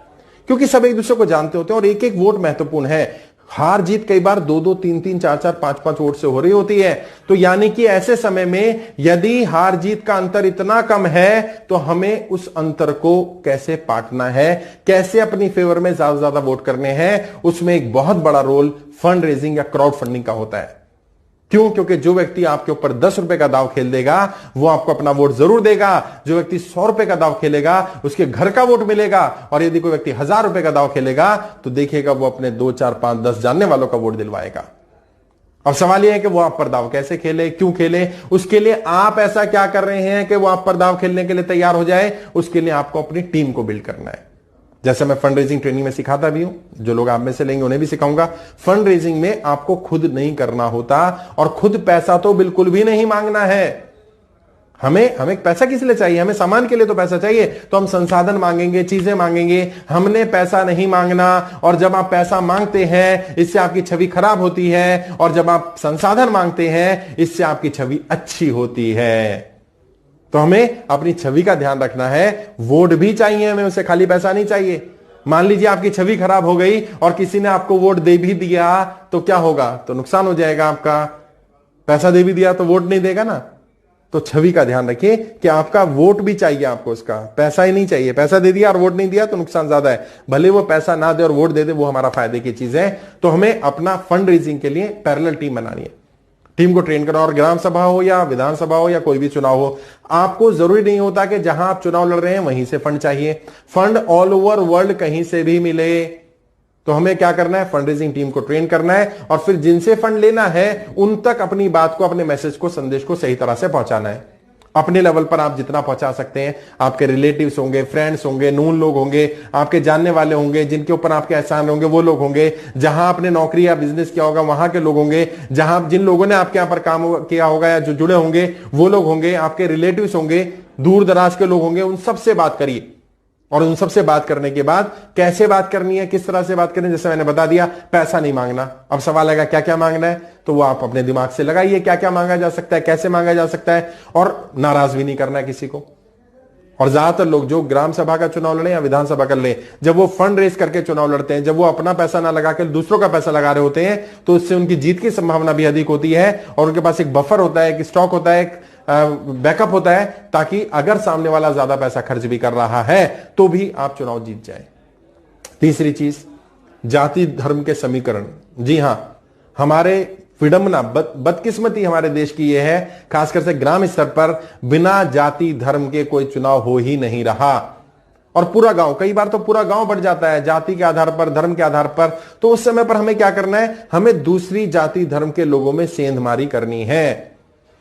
क्योंकि सब एक दूसरे को जानते होते हैं और एक एक वोट महत्वपूर्ण है। हार जीत कई बार 2-2, 3-3, 4-4, 5-5 वोट से हो रही होती है। तो यानी कि ऐसे समय में यदि हार जीत का अंतर इतना कम है, तो हमें उस अंतर को कैसे पाटना है, कैसे अपनी फेवर में ज्यादा से ज्यादा वोट करने हैं, उसमें एक बहुत बड़ा रोल फंड रेजिंग या क्राउड फंडिंग का होता है। क्यों? क्योंकि जो व्यक्ति आपके ऊपर 10 रुपए का दाव खेल देगा, वो आपको अपना वोट जरूर देगा। जो व्यक्ति 100 रुपए का दाव खेलेगा, उसके घर का वोट मिलेगा। और यदि कोई व्यक्ति 1000 रुपए का दाव खेलेगा, तो देखिएगा वो अपने 2, 4, 5, 10 जानने वालों का वोट दिलवाएगा। अब सवाल यह है कि वो आप पर दाव कैसे खेले, क्यों खेले, उसके लिए आप ऐसा क्या कर रहे हैं कि वो आप पर दाव खेलने के लिए तैयार हो जाए। उसके लिए आपको अपनी टीम को बिल्ड करना है। जैसे मैं फंड रेजिंग ट्रेनिंग में सिखाता भी हूं, जो लोग आप में से लेंगे उन्हें भी सिखाऊंगा। फंड रेजिंग में आपको खुद नहीं करना होता, और खुद पैसा तो बिल्कुल भी नहीं मांगना है। हमें पैसा किस लिए चाहिए? हमें सामान के लिए तो पैसा चाहिए। तो हम संसाधन मांगेंगे, चीजें मांगेंगे, हमने पैसा नहीं मांगना। और जब आप पैसा मांगते हैं, इससे आपकी छवि खराब होती है, और जब आप संसाधन मांगते हैं, इससे आपकी छवि अच्छी होती है। तो हमें अपनी छवि का ध्यान रखना है। वोट भी चाहिए हमें, उसे खाली पैसा नहीं चाहिए। मान लीजिए आपकी छवि खराब हो गई और किसी ने आपको वोट दे भी दिया, तो क्या होगा? तो नुकसान हो जाएगा आपका। पैसा दे भी दिया तो वोट नहीं देगा ना। तो छवि का ध्यान रखिए कि आपका वोट भी चाहिए आपको, उसका पैसा ही नहीं चाहिए। पैसा दे दिया और वोट नहीं दिया तो नुकसान ज्यादा है। भले वो पैसा ना दे और वोट दे दे, वो हमारा फायदे की चीज है। तो हमें अपना फंड रेजिंग के लिए पैरेलल टीम बनानी है, टीम को ट्रेन करो। और ग्राम सभा हो या विधानसभा हो या कोई भी चुनाव हो, आपको जरूरी नहीं होता कि जहां आप चुनाव लड़ रहे हैं वहीं से फंड चाहिए। फंड ऑल ओवर वर्ल्ड कहीं से भी मिले। तो हमें क्या करना है? फंड रेजिंग टीम को ट्रेन करना है, और फिर जिनसे फंड लेना है उन तक अपनी बात को, अपने मैसेज को, संदेश को सही तरह से पहुंचाना है। अपने लेवल पर आप जितना पहुंचा सकते हैं, आपके रिलेटिव्स होंगे, फ्रेंड्स होंगे, नून लोग होंगे, आपके जानने वाले होंगे, जिनके ऊपर आपके एहसान होंगे वो लोग होंगे, जहां आपने नौकरी या बिजनेस किया होगा वहां के लोग होंगे, जहां जिन लोगों ने आपके यहां पर काम किया होगा या जो जुड़े होंगे वो लोग होंगे, आपके रिलेटिव्स होंगे, दूर दराज के लोग होंगे। उन सबसे बात करिए, और उन सबसे बात करने के बाद कैसे बात करनी है, किस तरह से बात करनी है, जैसे मैंने बता दिया, पैसा नहीं मांगना। अब सवाल आएगा क्या क्या मांगना है, तो वो आप अपने दिमाग से लगाइए, क्या क्या मांगा जा सकता है, कैसे मांगा जा सकता है, और नाराज भी नहीं करना है किसी को। और ज्यादातर लोग जो ग्राम सभा का चुनाव लड़े या विधानसभा का लड़े, जब वो फंड रेज करके चुनाव लड़ते हैं, जब वो अपना पैसा ना लगाकर दूसरों का पैसा लगा रहे होते हैं, तो उससे उनकी जीत की संभावना भी अधिक होती है। और उनके पास एक बफर होता है, एक स्टॉक होता है, एक बैकअप होता है, ताकि अगर सामने वाला ज्यादा पैसा खर्च भी कर रहा है तो भी आप चुनाव जीत जाए। तीसरी चीज, जाति धर्म के समीकरण। जी हां, हमारे विडंबना, बदकिस्मती हमारे देश की यह है, खासकर से ग्राम स्तर पर बिना जाति धर्म के कोई चुनाव हो ही नहीं रहा। और पूरा गांव, कई बार तो पूरा गांव बढ़ जाता है जाति के आधार पर, धर्म के आधार पर। तो उस समय पर हमें क्या करना है? हमें दूसरी जाति धर्म के लोगों में सेंधमारी करनी है।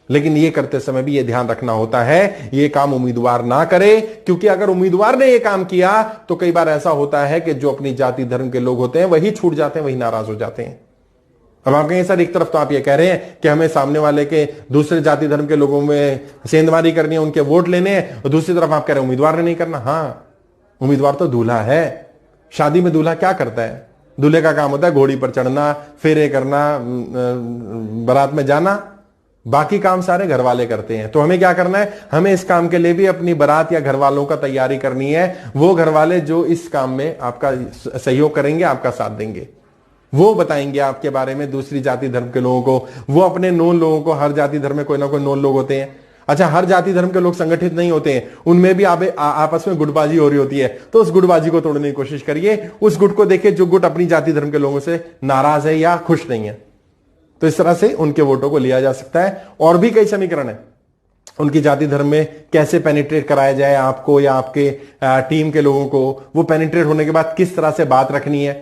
लेकिन ये करते समय भी ये ध्यान रखना होता है ये काम उम्मीदवार ना करे, क्योंकि अगर उम्मीदवार ने ये काम किया तो कई बार ऐसा होता है कि जो अपनी जाति धर्म के लोग होते हैं वही छूट जाते हैं, वही नाराज हो जाते हैं। अब आप कहेंगे सर एक तरफ तो आप ये कह रहे हैं कि हमें सामने वाले के दूसरे जाति धर्म के लोगों में सेंधमारी करनी है, उनके वोट लेने हैं, और दूसरी तरफ आप कह रहे हैं उम्मीदवार ने नहीं करना। हाँ, उम्मीदवार तो दूल्हा है। शादी में दूल्हा क्या करता है? दूल्हे का काम होता है घोड़ी पर चढ़ना, फेरे करना, बारात में जाना, बाकी काम सारे घर वाले करते हैं। तो हमें क्या करना है? हमें इस काम के लिए भी अपनी बारात या घर वालों का तैयारी करनी है। वो घर वाले जो इस काम में आपका सहयोग करेंगे, आपका साथ देंगे, वो बताएंगे आपके बारे में दूसरी जाति धर्म के लोगों को, वो अपने नॉन लोगों को, हर जाति धर्म में कोई ना कोई नॉन लोग होते हैं। अच्छा, हर जाति धर्म के लोग संगठित नहीं होते हैं, उनमें भी आपस में गुटबाजी हो रही होती है, तो उस गुटबाजी को तोड़ने की कोशिश करिए। उस गुट को देखिए जो गुट अपनी जाति धर्म के लोगों से नाराज है या खुश नहीं है, तो इस तरह से उनके वोटों को लिया जा सकता है। और भी कई समीकरण है, उनकी जाति धर्म में कैसे पेनिट्रेट कराया जाए आपको या आपके टीम के लोगों को, वो पेनिट्रेट होने के बाद किस तरह से बात रखनी है,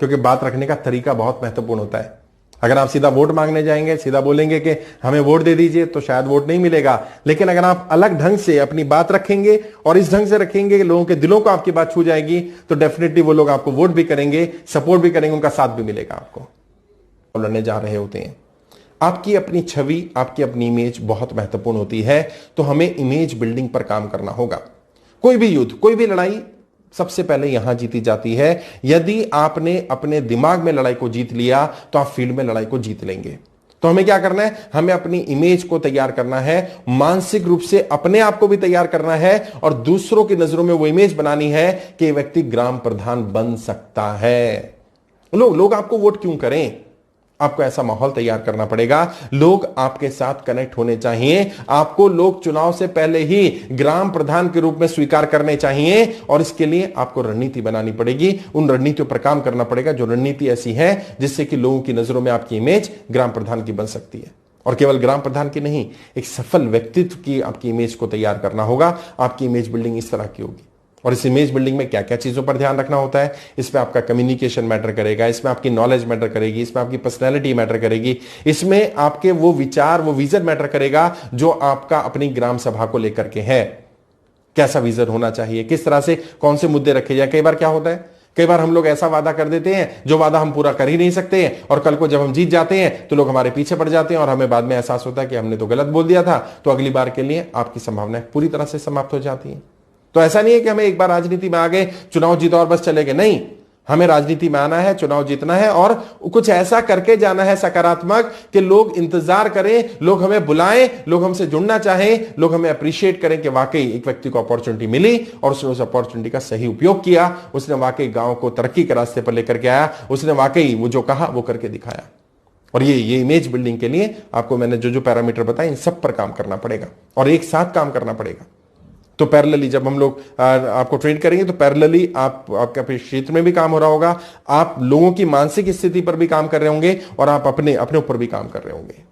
क्योंकि बात रखने का तरीका बहुत महत्वपूर्ण होता है। अगर आप सीधा वोट मांगने जाएंगे, सीधा बोलेंगे कि हमें वोट दे दीजिए, तो शायद वोट नहीं मिलेगा। लेकिन अगर आप अलग ढंग से अपनी बात रखेंगे और इस ढंग से रखेंगे कि लोगों के दिलों को आपकी बात छू जाएगी, तो डेफिनेटली वो लोग आपको वोट भी करेंगे, सपोर्ट भी करेंगे, उनका साथ भी मिलेगा आपको। लड़ने जा रहे होते हैं, आपकी अपनी छवि, आपकी अपनी इमेज बहुत महत्वपूर्ण होती है। तो हमें इमेज बिल्डिंग पर काम करना होगा। कोई भी युद्ध, कोई भी लड़ाई सबसे पहले यहां जीती जाती है। यदि आपने अपने दिमाग में लड़ाई को जीत लिया तो आप फील्ड में लड़ाई को जीत लेंगे। तो हमें क्या करना है? हमें अपनी इमेज को तैयार करना है, मानसिक रूप से अपने आप को भी तैयार करना है, और दूसरों की नजरों में वो इमेज बनानी है कि ये व्यक्ति ग्राम प्रधान बन सकता है। लोग आपको वोट क्यों करें? आपको ऐसा माहौल तैयार करना पड़ेगा, लोग आपके साथ कनेक्ट होने चाहिए, आपको लोग चुनाव से पहले ही ग्राम प्रधान के रूप में स्वीकार करने चाहिए, और इसके लिए आपको रणनीति बनानी पड़ेगी। उन रणनीतियों पर काम करना पड़ेगा जो रणनीति ऐसी है जिससे कि लोगों की नजरों में आपकी इमेज ग्राम प्रधान की बन सकती है। और केवल ग्राम प्रधान की नहीं, एक सफल व्यक्तित्व की आपकी इमेज को तैयार करना होगा। आपकी इमेज बिल्डिंग इस तरह की होगी। और इस इमेज बिल्डिंग में क्या क्या चीजों पर ध्यान रखना होता है? इसमें आपका कम्युनिकेशन मैटर करेगा, इसमें आपकी नॉलेज मैटर करेगी, इसमें आपकी पर्सनैलिटी मैटर करेगी, इसमें आपके वो विचार, वो विजन मैटर करेगा जो आपका अपनी ग्राम सभा को लेकर के है। कैसा विजन होना चाहिए, किस तरह से, कौन से मुद्दे रखे जाए। कई बार क्या होता है, कई बार हम लोग ऐसा वादा कर देते हैं जो वादा हम पूरा कर ही नहीं सकते हैं, और कल को जब हम जीत जाते हैं तो लोग हमारे पीछे पड़ जाते हैं, और हमें बाद में एहसास होता है कि हमने तो गलत बोल दिया था। तो अगली बार के लिए आपकी संभावनाएं पूरी तरह से समाप्त हो जाती हैं। तो ऐसा नहीं है कि हमें एक बार राजनीति में आ गए, चुनाव जीता और बस चले गए। नहीं, हमें राजनीति में आना है, चुनाव जीतना है, और कुछ ऐसा करके जाना है सकारात्मक कि लोग इंतजार करें, लोग हमें बुलाएं, लोग हमसे जुड़ना चाहें, लोग हमें अप्रिशिएट करें कि वाकई एक व्यक्ति को अपॉर्चुनिटी मिली और उसने उस अपॉर्चुनिटी का सही उपयोग किया, उसने वाकई गांव को तरक्की के रास्ते पर लेकर के आया, उसने वाकई वो जो कहा वो करके दिखाया। और ये इमेज बिल्डिंग के लिए आपको मैंने जो पैरामीटर बताए, इन सब पर काम करना पड़ेगा और एक साथ काम करना पड़ेगा। तो पैरेलली जब हम लोग आपको ट्रेन करेंगे तो पैरेलली आपके क्षेत्र में भी काम हो रहा होगा, आप लोगों की मानसिक स्थिति पर भी काम कर रहे होंगे, और आप अपने ऊपर भी काम कर रहे होंगे।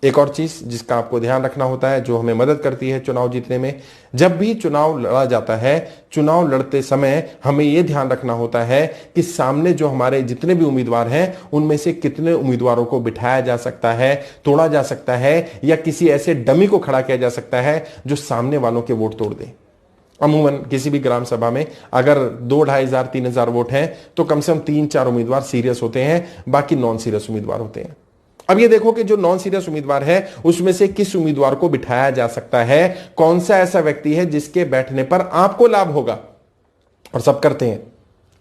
एक और चीज जिसका आपको ध्यान रखना होता है, जो हमें मदद करती है चुनाव जीतने में, जब भी चुनाव लड़ा जाता है, चुनाव लड़ते समय हमें यह ध्यान रखना होता है कि सामने जो हमारे जितने भी उम्मीदवार हैं, उनमें से कितने उम्मीदवारों को बिठाया जा सकता है, तोड़ा जा सकता है, या किसी ऐसे डमी को खड़ा किया जा सकता है जो सामने वालों के वोट तोड़ दे। अमूमन किसी भी ग्राम सभा में अगर 2,500-3,000 वोट हैं तो कम से कम 3-4 उम्मीदवार सीरियस होते हैं, बाकी नॉन सीरियस उम्मीदवार होते हैं। अब ये देखो कि जो नॉन सीरियस उम्मीदवार है उसमें से किस उम्मीदवार को बिठाया जा सकता है, कौन सा ऐसा व्यक्ति है जिसके बैठने पर आपको लाभ होगा। और सब करते हैं,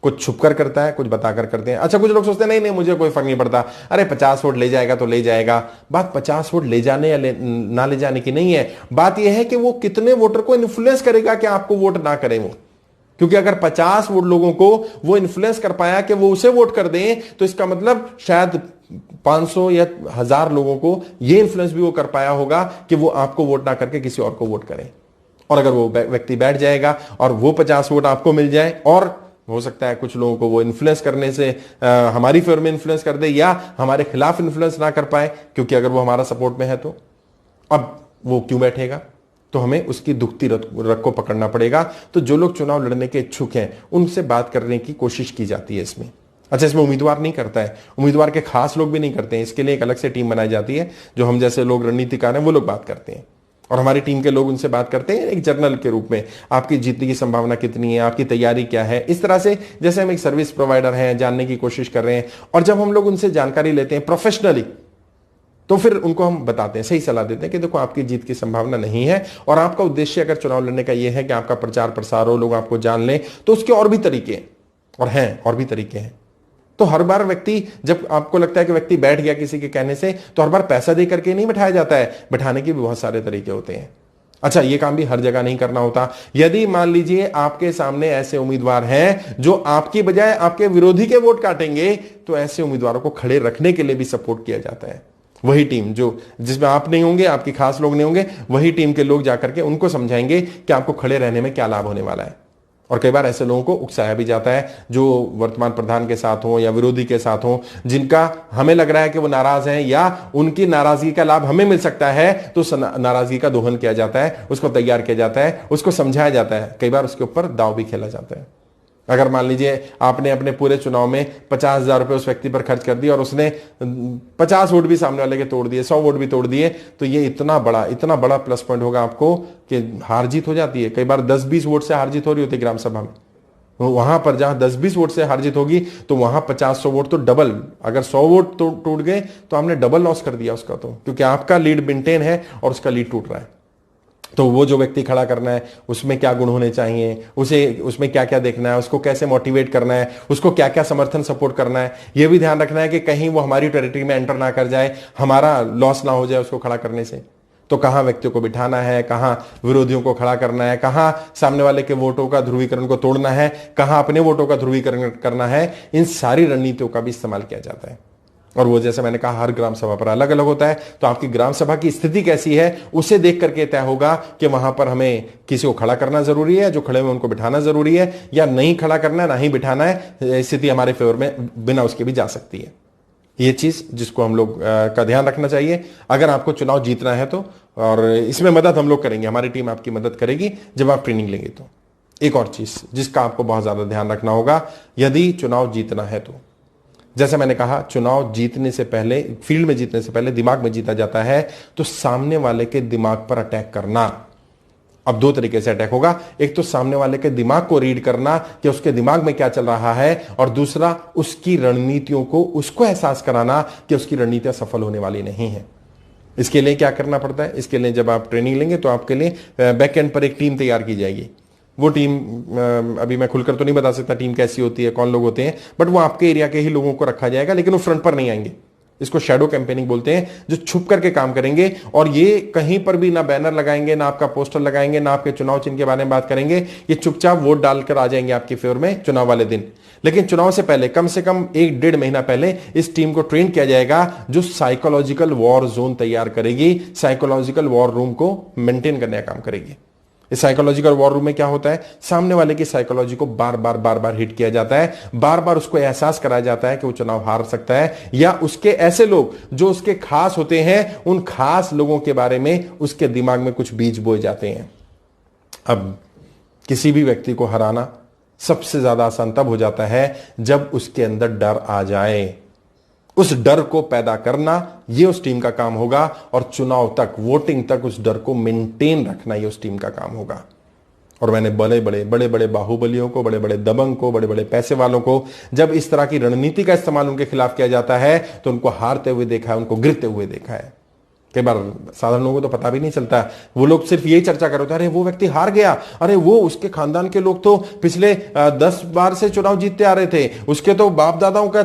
कुछ छुपकर करता है, कुछ बताकर करते हैं। अच्छा, कुछ लोग सोचते हैं नहीं मुझे कोई फर्क नहीं पड़ता, अरे 50 वोट ले जाएगा तो ले जाएगा। बात 50 वोट ले जाने या ना ले जाने की नहीं है, बात यह है कि वो कितने वोटर को इन्फ्लुएंस करेगा कि आपको वोट ना करें वो। क्योंकि अगर 50 वोट लोगों को वो इन्फ्लुएंस कर पाया कि वो उसे वोट कर दें, तो इसका मतलब शायद 500 या 1000 लोगों को ये इन्फ्लुएंस भी वो कर पाया होगा कि वो आपको वोट ना करके किसी और को वोट करें। और अगर वो व्यक्ति बैठ जाएगा और वो 50 वोट आपको मिल जाए, और हो सकता है कुछ लोगों को वो इन्फ्लुएंस करने से हमारी फेवर में इन्फ्लुएंस कर दे या हमारे खिलाफ इन्फ्लुएंस ना कर पाए, क्योंकि अगर वो हमारा सपोर्ट में है तो अब वो क्यों बैठेगा। तो हमें उसकी दुखती रग को पकड़ना पड़ेगा। तो जो लोग चुनाव लड़ने के इच्छुक हैं उनसे बात करने की कोशिश की जाती है इसमें। अच्छा, इसमें उम्मीदवार नहीं करता है, उम्मीदवार के खास लोग भी नहीं करते हैं, इसके लिए एक अलग से टीम बनाई जाती है, जो हम जैसे लोग रणनीतिकार हैं वो लोग बात करते हैं, और हमारी टीम के लोग उनसे बात करते हैं एक जर्नल के रूप में, आपकी जीतने की संभावना कितनी है, आपकी तैयारी क्या है, इस तरह से जैसे हम एक सर्विस प्रोवाइडर हैं, जानने की कोशिश कर रहे हैं। और जब हम लोग उनसे जानकारी लेते हैं प्रोफेशनली, तो फिर उनको हम बताते हैं, सही सलाह देते हैं कि देखो आपकी जीत की संभावना नहीं है, और आपका उद्देश्य अगर चुनाव लड़ने का यह है कि आपका प्रचार प्रसार हो, लोग आपको जान लें, तो उसके और भी तरीके हैं, और भी तरीके हैं। तो हर बार व्यक्ति, जब आपको लगता है कि व्यक्ति बैठ गया किसी के कहने से, तो हर बार पैसा दे करके नहीं बैठाया जाता है, बैठाने के भी बहुत सारे तरीके होते हैं। अच्छा, ये काम भी हर जगह नहीं करना होता। यदि मान लीजिए आपके सामने ऐसे उम्मीदवार हैं जो आपकी बजाय आपके विरोधी के वोट काटेंगे, तो ऐसे उम्मीदवारों को खड़े रखने के लिए भी सपोर्ट किया जाता है। वही टीम जो जिसमें आप नहीं होंगे, आपके खास लोग नहीं होंगे, वही टीम के लोग जाकर के उनको समझाएंगे कि आपको खड़े रहने में क्या लाभ होने वाला है। और कई बार ऐसे लोगों को उकसाया भी जाता है जो वर्तमान प्रधान के साथ हो या विरोधी के साथ हो, जिनका हमें लग रहा है कि वो नाराज हैं या उनकी नाराजगी का लाभ हमें मिल सकता है, तो नाराजगी का दोहन किया जाता है, उसको तैयार किया जाता है, उसको समझाया जाता है, कई बार उसके ऊपर दांव भी खेला जाता है। अगर मान लीजिए आपने अपने पूरे चुनाव में 50,000 रुपए उस व्यक्ति पर खर्च कर दिए और उसने 50 वोट भी सामने वाले के तोड़ दिए, 100 वोट भी तोड़ दिए, तो ये इतना बड़ा प्लस पॉइंट होगा आपको कि हार जीत हो जाती है। कई बार 10-20 वोट से हार जीत हो रही होती है ग्राम सभा में, वहां पर जहां 10-20 वोट से हार जीत होगी, तो वहां 50-100 वोट तो डबल, अगर 100 वोट टूट गए तो हमने डबल लॉस कर दिया उसका, तो क्योंकि आपका लीड मेंटेन है और उसका लीड टूट रहा है। तो वो जो व्यक्ति खड़ा करना है, उसमें क्या गुण होने चाहिए, उसे उसमें क्या क्या देखना है, उसको कैसे मोटिवेट करना है, उसको क्या क्या समर्थन सपोर्ट करना है, यह भी ध्यान रखना है कि कहीं वो हमारी टेरिटरी में एंटर ना कर जाए, हमारा लॉस ना हो जाए उसको खड़ा करने से। तो कहां व्यक्तियों को बिठाना है, कहां विरोधियों को खड़ा करना है, कहां सामने वाले के वोटों का ध्रुवीकरण को तोड़ना है, कहां अपने वोटों का ध्रुवीकरण करना है, इन सारी रणनीतियों का भी इस्तेमाल किया जाता है। और वो जैसे मैंने कहा हर ग्राम सभा पर अलग अलग होता है, तो आपकी ग्राम सभा की स्थिति कैसी है उसे देख करके तय होगा कि वहां पर हमें किसी को खड़ा करना जरूरी है, जो खड़े हुए उनको बिठाना जरूरी है, या नहीं खड़ा करना है, ना ही बिठाना है, स्थिति हमारे फेवर में बिना उसके भी जा सकती है। ये चीज जिसको हम लोग का ध्यान रखना चाहिए अगर आपको चुनाव जीतना है तो। और इसमें मदद हम लोग करेंगे, हमारी टीम आपकी मदद करेगी जब आप ट्रेनिंग लेंगे। तो एक और चीज जिसका आपको बहुत ज्यादा ध्यान रखना होगा यदि चुनाव जीतना है तो, जैसे मैंने कहा चुनाव जीतने से पहले, फील्ड में जीतने से पहले दिमाग में जीता जाता है। तो सामने वाले के दिमाग पर अटैक करना, अब दो तरीके से अटैक होगा, एक तो सामने वाले के दिमाग को रीड करना कि उसके दिमाग में क्या चल रहा है, और दूसरा उसकी रणनीतियों को उसको एहसास कराना कि उसकी रणनीतियां सफल होने वाली नहीं है। इसके लिए क्या करना पड़ता है, इसके लिए जब आप ट्रेनिंग लेंगे तो आपके लिए बैक एंड पर एक टीम तैयार की जाएगी। वो टीम अभी मैं खुलकर तो नहीं बता सकता टीम कैसी होती है, कौन लोग होते हैं, बट वो आपके एरिया के ही लोगों को रखा जाएगा, लेकिन वो फ्रंट पर नहीं आएंगे। इसको शैडो कैंपेनिंग बोलते हैं, जो छुप करके काम करेंगे, और ये कहीं पर भी ना बैनर लगाएंगे, ना आपका पोस्टर लगाएंगे, ना आपके चुनाव चिन्ह के बारे में बात करेंगे। ये चुपचाप वोट डालकर आ जाएंगे आपके फेवर में चुनाव वाले दिन। लेकिन चुनाव से पहले कम से कम 1-1.5 महीना पहले इस टीम को ट्रेन किया जाएगा, जो साइकोलॉजिकल वॉर जोन तैयार करेगी, साइकोलॉजिकल वॉर रूम को मेंटेन करने का काम करेगी। इस साइकोलॉजिकल वॉर रूम में क्या होता है, सामने वाले की साइकोलॉजी को बार बार हिट किया जाता है, बार बार उसको एहसास कराया जाता है कि वो चुनाव हार सकता है, या उसके ऐसे लोग जो उसके खास होते हैं, उन खास लोगों के बारे में उसके दिमाग में कुछ बीज बोए जाते हैं। अब किसी भी व्यक्ति को हराना सबसे ज्यादा आसान तब हो जाता है जब उसके अंदर डर आ जाए। उस डर को पैदा करना ये उस टीम का काम होगा, और चुनाव तक, वोटिंग तक उस डर को मेंटेन रखना ये उस टीम का काम होगा। और मैंने बड़े बड़े बाहुबलियों को, बड़े बड़े दबंग को, बड़े बड़े पैसे वालों को जब इस तरह की रणनीति का इस्तेमाल उनके खिलाफ किया जाता है तो उनको हारते हुए देखा है, उनको गिरते हुए देखा है। कई बार साधारण लोगों को तो पता भी नहीं चलता, वो लोग सिर्फ यही चर्चा कर रहे होते हैं, अरे वो व्यक्ति हार गया, अरे वो उसके खानदान के लोग तो पिछले 10 बार से चुनाव जीतते आ रहे थे, उसके तो बाप दादाओं का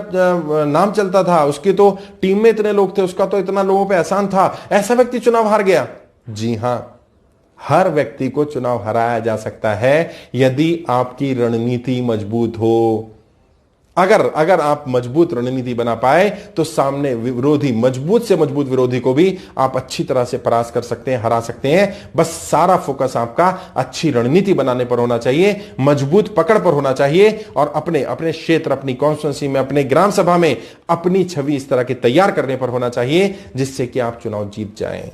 नाम चलता था, उसकी तो टीम में इतने लोग थे, उसका तो इतना लोगों पे एहसान था, ऐसा व्यक्ति चुनाव हार गया। जी हां, हर व्यक्ति को चुनाव हराया जा सकता है यदि आपकी रणनीति मजबूत हो। अगर आप मजबूत रणनीति बना पाए तो सामने विरोधी, मजबूत से मजबूत विरोधी को भी आप अच्छी तरह से परास्त कर सकते हैं, हरा सकते हैं। बस सारा फोकस आपका अच्छी रणनीति बनाने पर होना चाहिए, मजबूत पकड़ पर होना चाहिए, और अपने क्षेत्र, अपनी कॉन्स्टिट्यूंसी में, अपने ग्राम सभा में अपनी छवि इस तरह की तैयार करने पर होना चाहिए जिससे कि आप चुनाव जीत जाएं।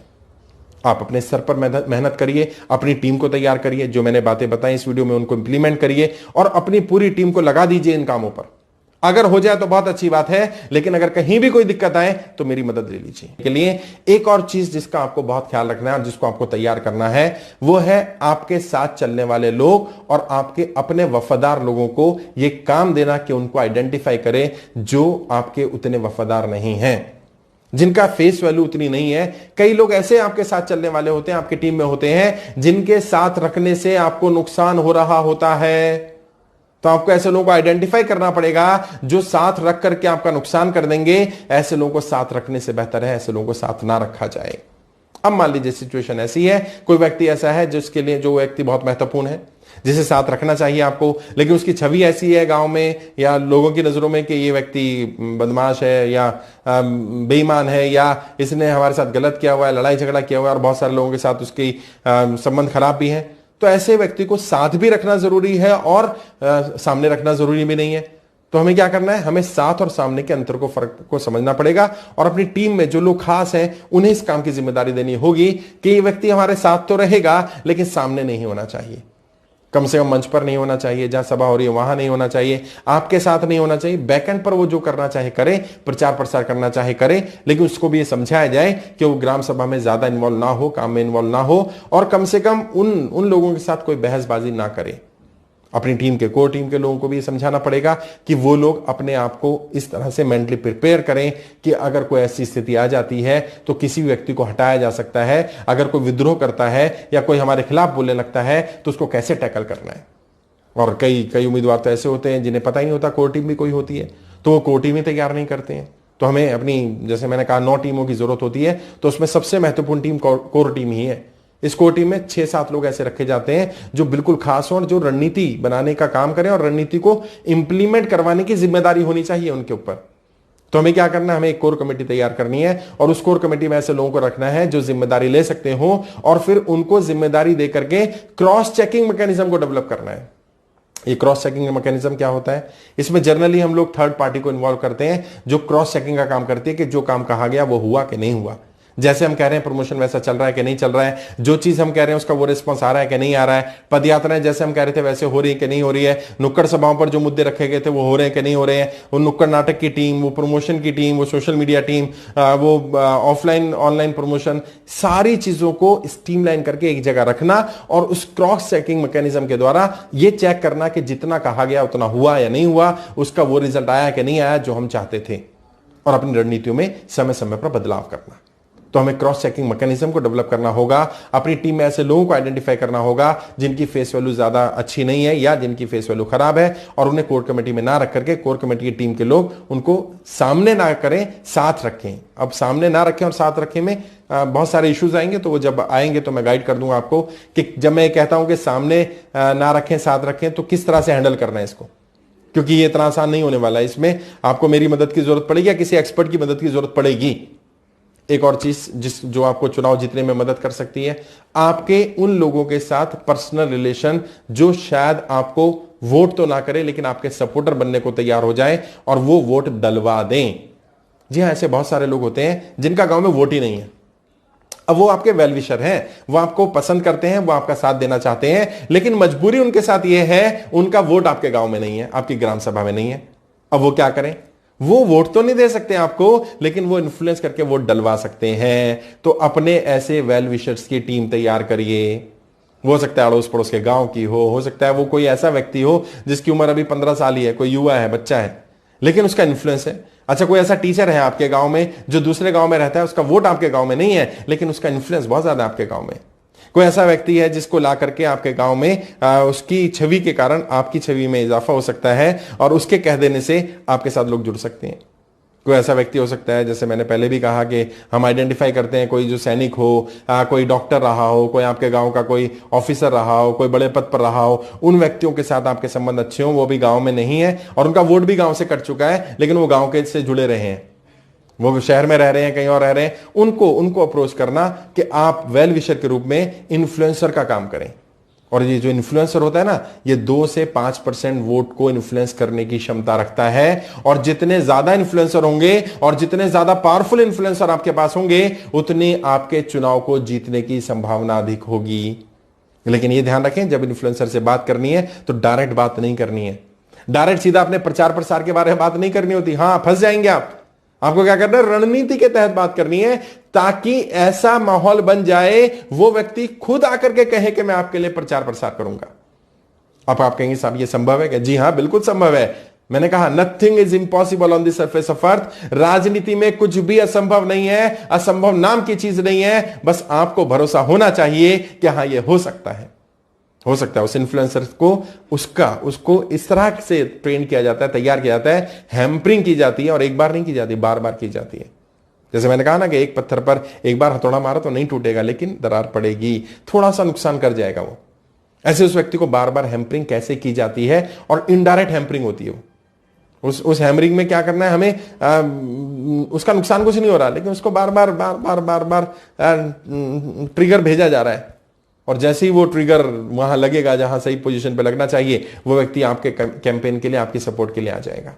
आप अपने स्तर पर मेहनत करिए, अपनी टीम को तैयार करिए, जो मैंने बातें बताई इस वीडियो में उनको इंप्लीमेंट करिए, और अपनी पूरी टीम को लगा दीजिए इन कामों पर। अगर हो जाए तो बहुत अच्छी बात है, लेकिन अगर कहीं भी कोई दिक्कत आए तो मेरी मदद ले लीजिए। के लिए एक और चीज जिसका आपको बहुत ख्याल रखना है और जिसको आपको तैयार करना है, वो है आपके साथ चलने वाले लोग और आपके अपने वफादार लोगों को यह काम देना कि उनको आइडेंटिफाई करें जो आपके उतने वफादार नहीं हैं, जिनका फेस वैल्यू उतनी नहीं है। कई लोग ऐसे आपके साथ चलने वाले होते हैं, आपकी टीम में होते हैं, जिनके साथ रखने से आपको नुकसान हो रहा होता है। तो आपको ऐसे लोगों को आइडेंटिफाई करना पड़ेगा जो साथ रख करके आपका नुकसान कर देंगे। ऐसे लोगों को साथ रखने से बेहतर है ऐसे लोगों को साथ ना रखा जाए। अब मान लीजिए सिचुएशन ऐसी है, कोई व्यक्ति ऐसा है जिसके लिए जो व्यक्ति बहुत महत्वपूर्ण है, जिसे साथ रखना चाहिए आपको, लेकिन उसकी छवि ऐसी है गांव में या लोगों की नजरों में कि ये व्यक्ति बदमाश है या बेईमान है या इसने हमारे साथ गलत किया हुआ है, लड़ाई झगड़ा किया हुआ है और बहुत सारे लोगों के साथ उसकी संबंध खराब भी है। तो ऐसे व्यक्ति को साथ भी रखना जरूरी है और सामने रखना जरूरी भी नहीं है। तो हमें क्या करना है, हमें साथ और सामने के अंतर को, फर्क को समझना पड़ेगा और अपनी टीम में जो लोग खास हैं उन्हें इस काम की जिम्मेदारी देनी होगी कि ये व्यक्ति हमारे साथ तो रहेगा लेकिन सामने नहीं होना चाहिए, कम से कम मंच पर नहीं होना चाहिए, जहां सभा हो रही है वहां नहीं होना चाहिए, आपके साथ नहीं होना चाहिए। बैकएंड पर वो जो करना चाहे करे, प्रचार प्रसार करना चाहे करे, लेकिन उसको भी ये समझाया जाए कि वो ग्राम सभा में ज्यादा इन्वॉल्व ना हो, काम में इन्वॉल्व ना हो और कम से कम उन लोगों के साथ कोई बहसबाजी ना करे। अपनी टीम के कोर टीम के लोगों को भी समझाना पड़ेगा कि वो लोग अपने आप को इस तरह से मेंटली प्रिपेयर करें कि अगर कोई ऐसी स्थिति आ जाती है तो किसी व्यक्ति को हटाया जा सकता है। अगर कोई विद्रोह करता है या कोई हमारे खिलाफ बोलने लगता है तो उसको कैसे टैकल करना है। और कई उम्मीदवार तो ऐसे होते हैं जिन्हें पता ही नहीं होता कोर टीम भी कोई होती है, तो वो कोर टीम ही तैयार नहीं करते हैं। तो हमें अपनी, जैसे मैंने कहा, 9 टीमों की जरूरत होती है, तो उसमें सबसे महत्वपूर्ण टीम कोर टीम ही है। इस कोर टीम में 6-7 लोग ऐसे रखे जाते हैं जो बिल्कुल खास हों और जो रणनीति बनाने का काम करें और रणनीति को इंप्लीमेंट करवाने की जिम्मेदारी होनी चाहिए उनके ऊपर। तो हमें क्या करना है, हमें एक कोर कमेटी तैयार करनी है और उस कोर कमेटी में ऐसे लोगों को रखना है जो जिम्मेदारी ले सकते हो और फिर उनको जिम्मेदारी दे करके क्रॉस चेकिंग मैकेनिज्म को डेवलप करना है। ये क्रॉस चेकिंग मैकेनिज्म क्या होता है, इसमें जनरली हम लोग थर्ड पार्टी को इन्वॉल्व करते हैं जो क्रॉस चेकिंग का काम करती है कि जो काम कहा गया वो हुआ कि नहीं हुआ। जैसे हम कह रहे हैं प्रमोशन वैसा चल रहा है कि नहीं चल रहा है, जो चीज हम कह रहे हैं उसका वो रिस्पांस आ रहा है कि नहीं आ रहा है, पदयात्राएं जैसे हम कह रहे थे वैसे हो रही है कि नहीं हो रही है, नुक्कड़ सभाओं पर जो मुद्दे रखे गए थे वो हो रहे हैं कि नहीं हो रहे हैं, वो नुक्कड़ नाटक की टीम, वो प्रमोशन की टीम, वो सोशल मीडिया टीम, वो ऑफलाइन ऑनलाइन प्रमोशन, सारी चीजों को स्ट्रीमलाइन करके एक जगह रखना और उस क्रॉस चेकिंग मैकेनिज्म के द्वारा ये चेक करना कि जितना कहा गया उतना हुआ या नहीं हुआ, उसका वो रिजल्ट आया कि नहीं आया जो हम चाहते थे, और अपनी रणनीतियों में समय समय पर बदलाव करना। तो हमें क्रॉस चेकिंग मैकेनिज्म को डेवलप करना होगा। अपनी टीम में ऐसे लोगों को आइडेंटिफाई करना होगा जिनकी फेस वैल्यू ज्यादा अच्छी नहीं है या जिनकी फेस वैल्यू खराब है और उन्हें कोर कमेटी में ना रख करके कोर कमेटी की टीम के लोग उनको सामने ना करें, साथ रखें। अब सामने ना रखें और साथ रखें में बहुत सारे इश्यूज आएंगे, तो वो जब आएंगे तो मैं गाइड कर दूंगा आपको कि जब मैं कहता हूं कि सामने ना रखें साथ रखें तो किस तरह से हैंडल करना है इसको, क्योंकि ये इतना आसान नहीं होने वाला है। इसमें आपको मेरी मदद की जरूरत पड़ेगी या किसी एक्सपर्ट की मदद की जरूरत पड़ेगी। एक और चीज जो आपको चुनाव जीतने में मदद कर सकती है, आपके उन लोगों के साथ पर्सनल रिलेशन जो शायद आपको वोट तो ना करे लेकिन आपके सपोर्टर बनने को तैयार हो जाए और वो वोट डलवा दें। जी हाँ, ऐसे बहुत सारे लोग होते हैं जिनका गांव में वोट ही नहीं है। अब वो आपके वेल विशर हैं, वो आपको पसंद करते हैं, वो आपका साथ देना चाहते हैं, लेकिन मजबूरी उनके साथ ये है उनका वोट आपके गांव में नहीं है, आपकी ग्राम सभा में नहीं है। अब वो क्या करें, वो वोट तो नहीं दे सकते आपको लेकिन वो इन्फ्लुएंस करके वोट डलवा सकते हैं। तो अपने ऐसे वेल विशर्स की टीम तैयार करिए। हो सकता है अड़ोस पड़ोस के गांव की हो सकता है वो कोई ऐसा व्यक्ति हो जिसकी उम्र अभी 15 साल ही है, कोई युवा है, बच्चा है, लेकिन उसका इन्फ्लुएंस है। अच्छा, कोई ऐसा टीचर है आपके गांव में जो दूसरे गांव में रहता है, उसका वोट आपके गांव में नहीं है लेकिन उसका इन्फ्लुएंस बहुत ज्यादा आपके गांव में। कोई ऐसा व्यक्ति है जिसको ला करके आपके गांव में उसकी छवि के कारण आपकी छवि में इजाफा हो सकता है और उसके कह देने से आपके साथ लोग जुड़ सकते हैं। कोई ऐसा व्यक्ति हो सकता है, जैसे मैंने पहले भी कहा कि हम आइडेंटिफाई करते हैं, कोई जो सैनिक हो, कोई डॉक्टर रहा हो, कोई आपके गांव का कोई ऑफिसर रहा हो, कोई बड़े पद पर रहा हो, उन व्यक्तियों के साथ आपके संबंध अच्छे हो, वो भी गांव में नहीं है और उनका वोट भी गांव से कट चुका है लेकिन वो गांव के से जुड़े रहे हैं, वो शहर में रह रहे हैं, कहीं और रह रहे हैं, उनको अप्रोच करना कि आप वेल विशर के रूप में इन्फ्लुएंसर का काम करें। और ये जो इन्फ्लुएंसर होता है ना, ये 2 से 5% वोट को इन्फ्लुएंस करने की क्षमता रखता है और जितने ज्यादा इन्फ्लुएंसर होंगे और जितने ज्यादा पावरफुल इन्फ्लुएंसर आपके पास होंगे उतने आपके चुनाव को जीतने की संभावना अधिक होगी। लेकिन ये ध्यान रखें, जब इन्फ्लुएंसर से बात करनी है तो डायरेक्ट बात नहीं करनी है। डायरेक्ट सीधा अपने प्रचार प्रसार के बारे में बात नहीं करनी होती। हां, फंस जाएंगे आपको क्या करना है, रणनीति के तहत बात करनी है, ताकि ऐसा माहौल बन जाए वो व्यक्ति खुद आकर के कहे कि मैं आपके लिए प्रचार प्रसार करूंगा। अब आप कहेंगे साहब ये संभव है क्या? जी हां, बिल्कुल संभव है। मैंने कहा nothing is impossible on the surface of earth. राजनीति में कुछ भी असंभव नहीं है, असंभव नाम की चीज नहीं है। बस आपको भरोसा होना चाहिए कि हां ये हो सकता है, हो सकता है। उस इन्फ्लुएंसर को उसको इस तरह से ट्रेन किया जाता है, तैयार किया जाता है, हैम्परिंग की जाती है, और एक बार नहीं की जाती, बार बार की जाती है। जैसे मैंने कहा ना कि एक पत्थर पर एक बार हथौड़ा मारा तो नहीं टूटेगा, लेकिन दरार पड़ेगी, थोड़ा सा नुकसान कर जाएगा वो। ऐसे उस व्यक्ति को बार बार हैम्परिंग कैसे की जाती है, और इनडायरेक्ट हैम्परिंग होती है वो। उस हैमरिंग में क्या करना है हमें, उसका नुकसान कुछ नहीं हो रहा, लेकिन उसको बार बार बार बार बार बार ट्रिगर भेजा जा रहा है, और जैसे ही वो ट्रिगर वहां लगेगा जहां सही पोजीशन पे लगना चाहिए, वो व्यक्ति आपके कैंपेन के लिए, आपकी सपोर्ट के लिए आ जाएगा।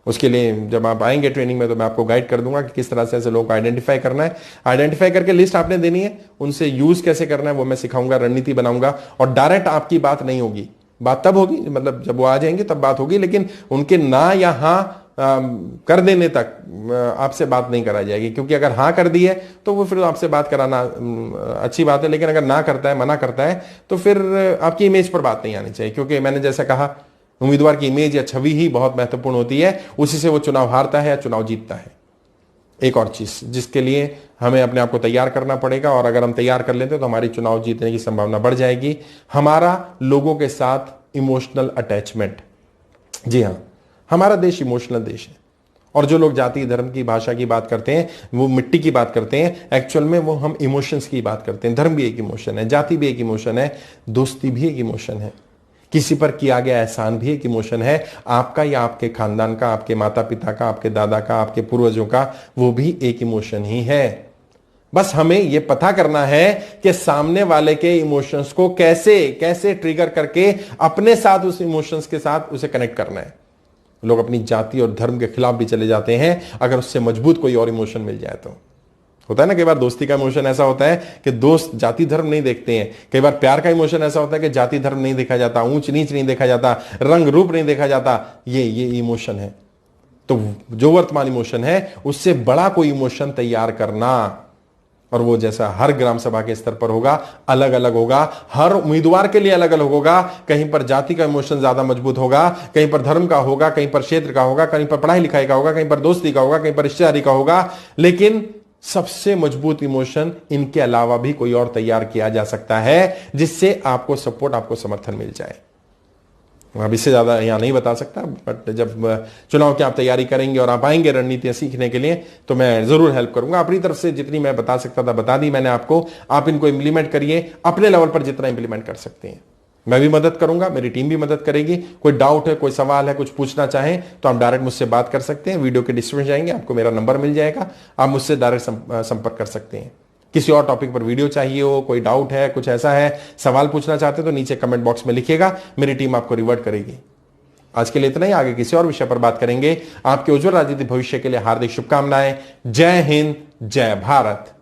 उसके लिए जब आप आएंगे ट्रेनिंग में तो मैं आपको गाइड कर दूंगा कि किस तरह से ऐसे लोगों को आइडेंटिफाई करना है। आइडेंटिफाई करके लिस्ट आपने देनी है, उनसे यूज कैसे करना है वो मैं सिखाऊंगा, रणनीति बनाऊंगा। और डायरेक्ट आपकी बात नहीं होगी, बात तब होगी मतलब जब वो आ जाएंगे तब बात होगी, लेकिन उनके ना या हां कर देने तक आपसे बात नहीं कराई जाएगी। क्योंकि अगर हां कर दी है तो वो फिर आपसे बात कराना अच्छी बात है, लेकिन अगर ना करता है, मना करता है, तो फिर आपकी इमेज पर बात नहीं आनी चाहिए। क्योंकि मैंने जैसा कहा, उम्मीदवार की इमेज या छवि ही बहुत महत्वपूर्ण होती है, उसी से वो चुनाव हारता है या चुनाव जीतता है। एक और चीज जिसके लिए हमें अपने आप को तैयार करना पड़ेगा, और अगर हम तैयार कर लेते हैं तो हमारी चुनाव जीतने की संभावना बढ़ जाएगी, हमारा लोगों के साथ इमोशनल अटैचमेंट। जी हां, हमारा देश इमोशनल देश है, और जो लोग जाति धर्म की भाषा की बात करते हैं, वो मिट्टी की बात करते हैं, एक्चुअल में वो हम इमोशंस की बात करते हैं। धर्म भी एक इमोशन है, जाति भी एक इमोशन है, दोस्ती भी एक इमोशन है, किसी पर किया गया एहसान भी एक इमोशन है, आपका या आपके खानदान का, आपके माता पिता का, आपके दादा का, आपके पूर्वजों का, वो भी एक इमोशन ही है। बस हमें यह पता करना है कि सामने वाले के इमोशंस को कैसे कैसे ट्रिगर करके अपने साथ, उस इमोशंस के साथ उसे कनेक्ट करना है। लोग अपनी जाति और धर्म के खिलाफ भी चले जाते हैं अगर उससे मजबूत कोई और इमोशन मिल जाए तो। होता है ना, कई बार दोस्ती का इमोशन ऐसा होता है कि दोस्त जाति धर्म नहीं देखते हैं। कई बार प्यार का इमोशन ऐसा होता है कि जाति धर्म नहीं देखा जाता, ऊंच नीच नहीं देखा जाता, रंग रूप नहीं देखा जाता। ये इमोशन है। तो जो वर्तमान इमोशन है उससे बड़ा कोई इमोशन तैयार करना, और वो जैसा हर ग्राम सभा के स्तर पर होगा, अलग अलग होगा, हर उम्मीदवार के लिए अलग अलग होगा। कहीं पर जाति का इमोशन ज्यादा मजबूत होगा, कहीं पर धर्म का होगा, कहीं पर क्षेत्र का होगा, कहीं पर पढ़ाई लिखाई का होगा, कहीं पर दोस्ती का होगा, कहीं पर रिश्तेदारी का होगा। लेकिन सबसे मजबूत इमोशन इनके अलावा भी कोई और तैयार किया जा सकता है, जिससे आपको सपोर्ट, आपको समर्थन मिल जाए। अब इससे ज्यादा यहां नहीं बता सकता, बट जब चुनाव की आप तैयारी करेंगे और आप आएंगे रणनीतियां सीखने के लिए, तो मैं जरूर हेल्प करूंगा। अपनी तरफ से जितनी मैं बता सकता था बता दी मैंने आपको। आप इनको इंप्लीमेंट करिए अपने लेवल पर जितना इंप्लीमेंट कर सकते हैं। मैं भी मदद करूंगा, मेरी टीम भी मदद करेगी। कोई डाउट है, कोई सवाल है, कुछ पूछना चाहें तो आप डायरेक्ट मुझसे बात कर सकते हैं। वीडियो के डिस्क्रिप्शन जाएंगे, आपको मेरा नंबर मिल जाएगा, आप मुझसे डायरेक्ट संपर्क कर सकते हैं। किसी और टॉपिक पर वीडियो चाहिए हो, कोई डाउट है, कुछ ऐसा है, सवाल पूछना चाहते हो तो नीचे कमेंट बॉक्स में लिखिएगा, मेरी टीम आपको रिवर्ट करेगी। आज के लिए इतना ही, आगे किसी और विषय पर बात करेंगे। आपके उज्जवल राजनीतिक भविष्य के लिए हार्दिक शुभकामनाएं। जय हिंद, जय भारत।